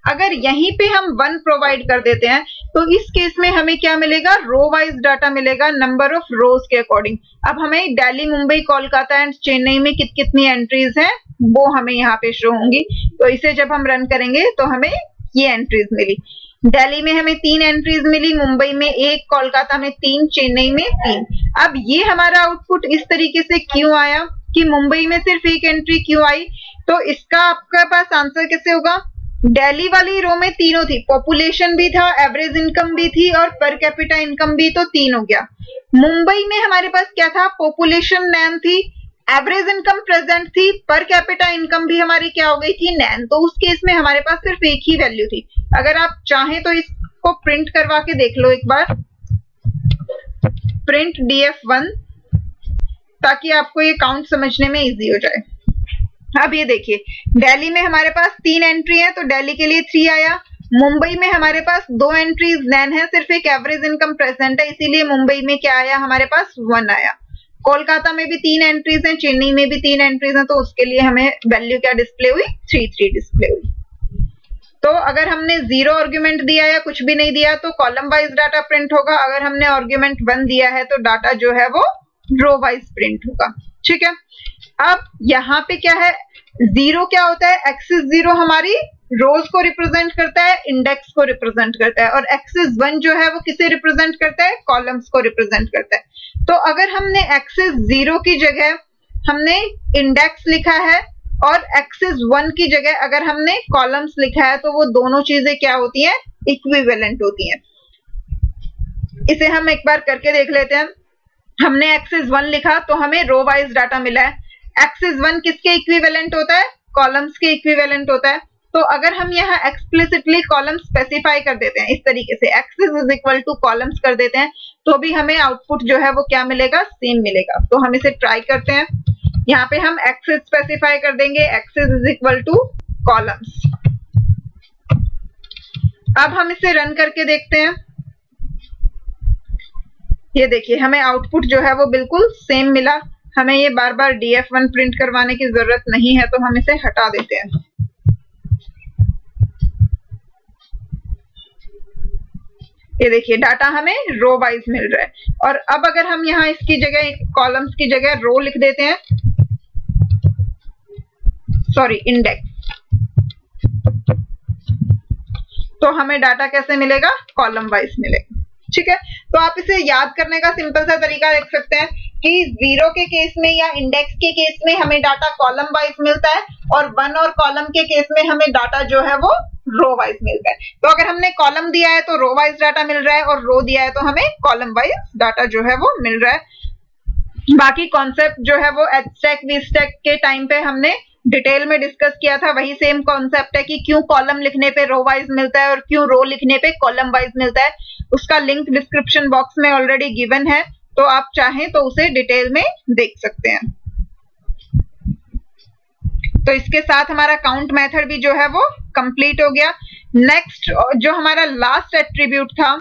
अगर यहीं पे हम 1 प्रोवाइड कर देते हैं तो इस केस में हमें क्या मिलेगा, रो वाइज डाटा मिलेगा, नंबर ऑफ रोज के अकॉर्डिंग। अब हमें दिल्ली, मुंबई, कोलकाता एंड चेन्नई में कितनी एंट्रीज हैं वो हमें यहाँ पे शो होंगी। तो इसे जब हम रन करेंगे तो हमें ये एंट्रीज मिली, दिल्ली में हमें 3 एंट्रीज मिली, मुंबई में 1, कोलकाता में 3, चेन्नई में 3। अब ये हमारा आउटपुट इस तरीके से क्यों आया कि मुंबई में सिर्फ 1 एंट्री क्यों आई, तो इसका आपके पास आंसर कैसे होगा, दिल्ली वाली रो में तीनों थी, पॉपुलेशन भी था, एवरेज इनकम भी थी और पर कैपिटा इनकम भी, तो 3 हो गया। मुंबई में हमारे पास क्या था, पॉपुलेशन नैन थी, एवरेज इनकम प्रेजेंट थी, पर कैपिटा इनकम भी हमारी क्या हो गई थी, नैन। तो उस केस में हमारे पास सिर्फ एक ही वैल्यू थी। अगर आप चाहें तो इसको प्रिंट करवा के देख लो एक बार, प्रिंट df1, ताकि आपको ये काउंट समझने में इजी हो जाए। अब ये देखिए, दिल्ली में हमारे पास 3 एंट्री है, तो दिल्ली के लिए 3 आया, मुंबई में हमारे पास 2 एंट्रीज नैन है, सिर्फ एक एवरेज इनकम प्रेजेंट है, इसीलिए मुंबई में क्या आया हमारे पास 1 आया। कोलकाता में भी 3 एंट्रीज हैं, चेन्नई में भी 3 एंट्रीज हैं, तो उसके लिए हमें वैल्यू क्या डिस्प्ले हुई, 3 डिस्प्ले हुई। तो अगर हमने 0 आर्ग्यूमेंट दिया या कुछ भी नहीं दिया तो कॉलम वाइज डाटा प्रिंट होगा, अगर हमने आर्ग्यूमेंट 1 दिया है तो डाटा जो है वो रो वाइज प्रिंट होगा। ठीक है, अब यहाँ पे क्या है, 0 क्या होता है, एक्सिस 0 हमारी रोज को रिप्रेजेंट करता है, इंडेक्स को रिप्रेजेंट करता है, और एक्सिस 1 जो है वो किसे रिप्रेजेंट करता है, कॉलम्स को रिप्रेजेंट करता है। तो अगर हमने एक्सिस 0 की जगह हमने इंडेक्स लिखा है और एक्सिस 1 की जगह अगर हमने कॉलम्स लिखा है तो वो दोनों चीजें क्या होती हैं, इक्विवेलेंट होती हैं। इसे हम एक बार करके देख लेते हैं। हमने एक्सिस 1 लिखा तो हमें रो वाइज डाटा मिला है। एक्सिस 1 किसके इक्विवेलेंट होता है, कॉलम्स के इक्विवेलेंट होता है। तो अगर हम यहाँ एक्सप्लिसिटली कॉलम स्पेसिफाई कर देते हैं, इस तरीके से axis is equal two columns कर देते हैं, तो भी हमें आउटपुट जो है वो क्या मिलेगा, सेम मिलेगा। तो हम इसे ट्राई करते हैं। यहाँ पे हम एक्सिस स्पेसिफाई कर देंगे, axis is equal two columns. अब हम इसे रन करके देखते हैं। ये देखिए हमें आउटपुट जो है वो बिल्कुल सेम मिला। हमें ये बार बार df1 प्रिंट करवाने की जरूरत नहीं है, तो हम इसे हटा देते हैं। ये देखिए डाटा हमें रो वाइज मिल रहा है। और अब अगर हम यहाँ इसकी जगह कॉलम्स की जगह रो लिख देते हैं, सॉरी इंडेक्स, तो हमें डाटा कैसे मिलेगा, कॉलम वाइज मिलेगा। ठीक है, तो आप इसे याद करने का सिंपल सा तरीका देख सकते हैं कि 0 के केस में या इंडेक्स के केस में हमें डाटा कॉलम वाइज मिलता है, और 1 और कॉलम के केस में हमें डाटा जो है वो रो वाइज मिलता है। तो अगर हमने कॉलम दिया है तो रो वाइज डाटा मिल रहा है, और रो दिया है तो हमें कॉलम वाइज डाटा जो है वो मिल रहा है। बाकी कॉन्सेप्ट जो है वो एचस्टैक वीस्टैक के टाइम पे हमने डिटेल में डिस्कस किया था, वही सेम कॉन्सेप्ट है कि क्यों कॉलम लिखने पे रो वाइज मिलता है और क्यों रो लिखने पे कॉलम वाइज मिलता है। उसका लिंक डिस्क्रिप्शन बॉक्स में ऑलरेडी गिवन है, तो आप चाहें तो उसे डिटेल में देख सकते हैं। तो इसके साथ हमारा काउंट मेथड भी जो है वो कंप्लीट हो गया। नेक्स्ट जो हमारा लास्ट एट्रीब्यूट था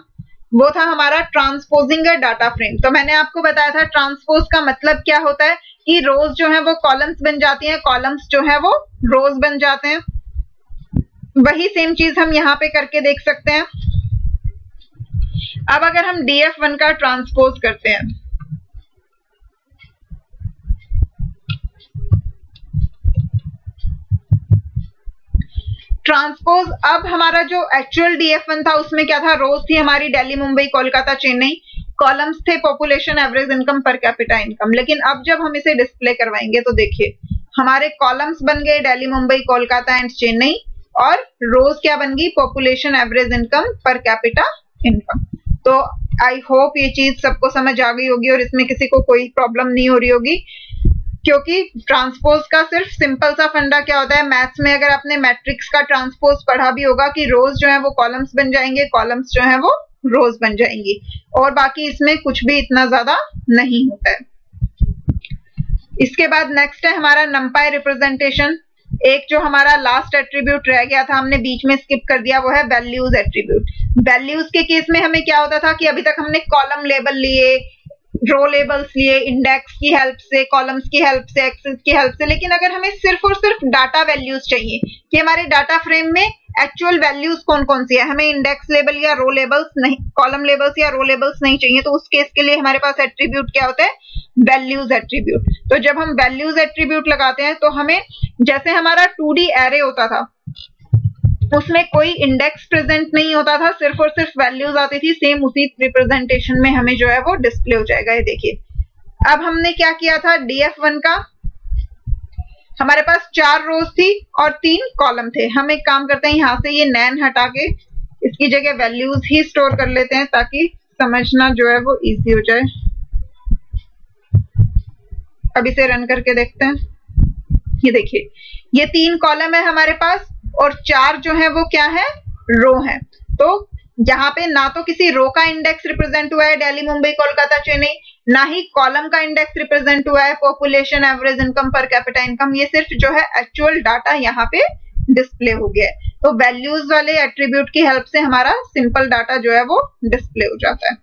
वो था हमारा ट्रांसपोजिंग अ डाटा फ्रेम। तो मैंने आपको बताया था ट्रांसपोज का मतलब क्या होता है कि रोज जो है वो कॉलम्स बन जाती हैं, कॉलम्स जो है वो रोज बन जाते हैं। वही सेम चीज हम यहाँ पे करके देख सकते हैं। अब अगर हम df1 का ट्रांसपोज करते हैं, ट्रांसपोज, अब हमारा जो एक्चुअल df1 था उसमें क्या था, रोज थी हमारी दिल्ली, मुंबई, कोलकाता, चेन्नई, कॉलम्स थे पॉपुलेशन, एवरेज इनकम, पर कैपिटा इनकम। लेकिन अब जब हम इसे डिस्प्ले करवाएंगे तो देखिए हमारे कॉलम्स बन गए दिल्ली, मुंबई, कोलकाता एंड चेन्नई, और रोज क्या बन गई, पॉपुलेशन, एवरेज इनकम, पर कैपिटा इनकम। तो आई होप ये चीज सबको समझ आ गई होगी और इसमें किसी को कोई प्रॉब्लम नहीं हो रही होगी, क्योंकि ट्रांसपोज का सिर्फ सिंपल सा फंडा क्या होता है, मैथ्स में अगर आपने मैट्रिक्स का ट्रांसपोज पढ़ा भी होगा कि रोज जो है वो कॉलम्स बन जाएंगे, कॉलम्स जो है वो रोज बन जाएंगी, और बाकी इसमें कुछ भी इतना ज्यादा नहीं होता है। इसके बाद नेक्स्ट है हमारा नंपाई रिप्रेजेंटेशन। एक जो हमारा लास्ट एट्रीब्यूट रह गया था, हमने बीच में स्किप कर दिया, वो है वैल्यूज एट्रीब्यूट। वैल्यूज के केस में हमें क्या होता था कि अभी तक हमने कॉलम लेबल लिए, रो लेबल्स लिए, इंडेक्स की हेल्प से, कॉलम्स की हेल्प से, एक्सेस की हेल्प से, लेकिन अगर हमें सिर्फ और सिर्फ डाटा वैल्यूज चाहिए कि हमारे डाटा फ्रेम में एक्चुअल वैल्यूज कौन कौन सी है, हमें इंडेक्स लेबल या रो लेबल्स नहीं, कॉलम लेबल्स या रो लेबल्स नहीं चाहिए, तो उस केस के लिए हमारे पास एट्रीब्यूट क्या होता है, वैल्यूज एट्रीब्यूट। तो जब हम वैल्यूज एट्रीब्यूट लगाते हैं तो हमें, जैसे हमारा 2D एरे होता था उसमें कोई इंडेक्स प्रेजेंट नहीं होता था, सिर्फ और सिर्फ वैल्यूज आती थी, सेम उसी रिप्रेजेंटेशन में हमें जो है वो डिस्प्ले हो जाएगा। ये देखिए अब हमने क्या किया था, df1 का हमारे पास 4 रोज थी और 3 कॉलम थे। हम एक काम करते हैं, यहाँ से ये नैन हटा के इसकी जगह वैल्यूज ही स्टोर कर लेते हैं ताकि समझना जो है वो इजी हो जाए। अब इसे रन करके देखते हैं। ये देखिए ये 3 कॉलम है हमारे पास और 4 जो है वो क्या है, रो है। तो यहाँ पे ना तो किसी रो का इंडेक्स रिप्रेजेंट हुआ है दिल्ली, मुंबई, कोलकाता, चेन्नई, ना ही कॉलम का इंडेक्स रिप्रेजेंट हुआ है पॉपुलेशन, एवरेज इनकम, पर कैपिटा इनकम। ये सिर्फ जो है एक्चुअल डाटा यहाँ पे डिस्प्ले हो गया है। तो वैल्यूज वाले एट्रीब्यूट की हेल्प से हमारा सिंपल डाटा जो है वो डिस्प्ले हो जाता है।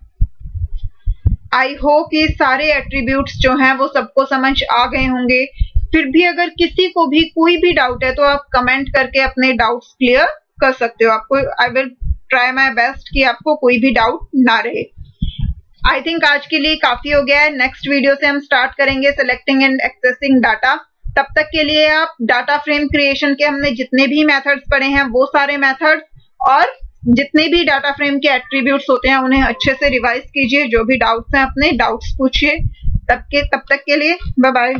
आई होप ये सारे एट्रीब्यूट्स जो हैं वो सबको समझ आ गए होंगे। फिर भी अगर किसी को भी कोई भी डाउट है तो आप कमेंट करके अपने डाउट्स क्लियर कर सकते हो। आपको I will try my best कि आपको कोई भी डाउट ना रहे। आई थिंक आज के लिए काफी हो गया है। नेक्स्ट वीडियो से हम स्टार्ट करेंगे सिलेक्टिंग एंड एक्सेसिंग डाटा। तब तक के लिए आप डाटा फ्रेम क्रिएशन के हमने जितने भी मेथड्स पढ़े हैं वो सारे मेथड्स और जितने भी डाटा फ्रेम के एट्रीब्यूट्स होते हैं उन्हें अच्छे से रिवाइज कीजिए। जो भी डाउट्स हैं अपने डाउट्स पूछिए। तब तक के लिए बाय बाय।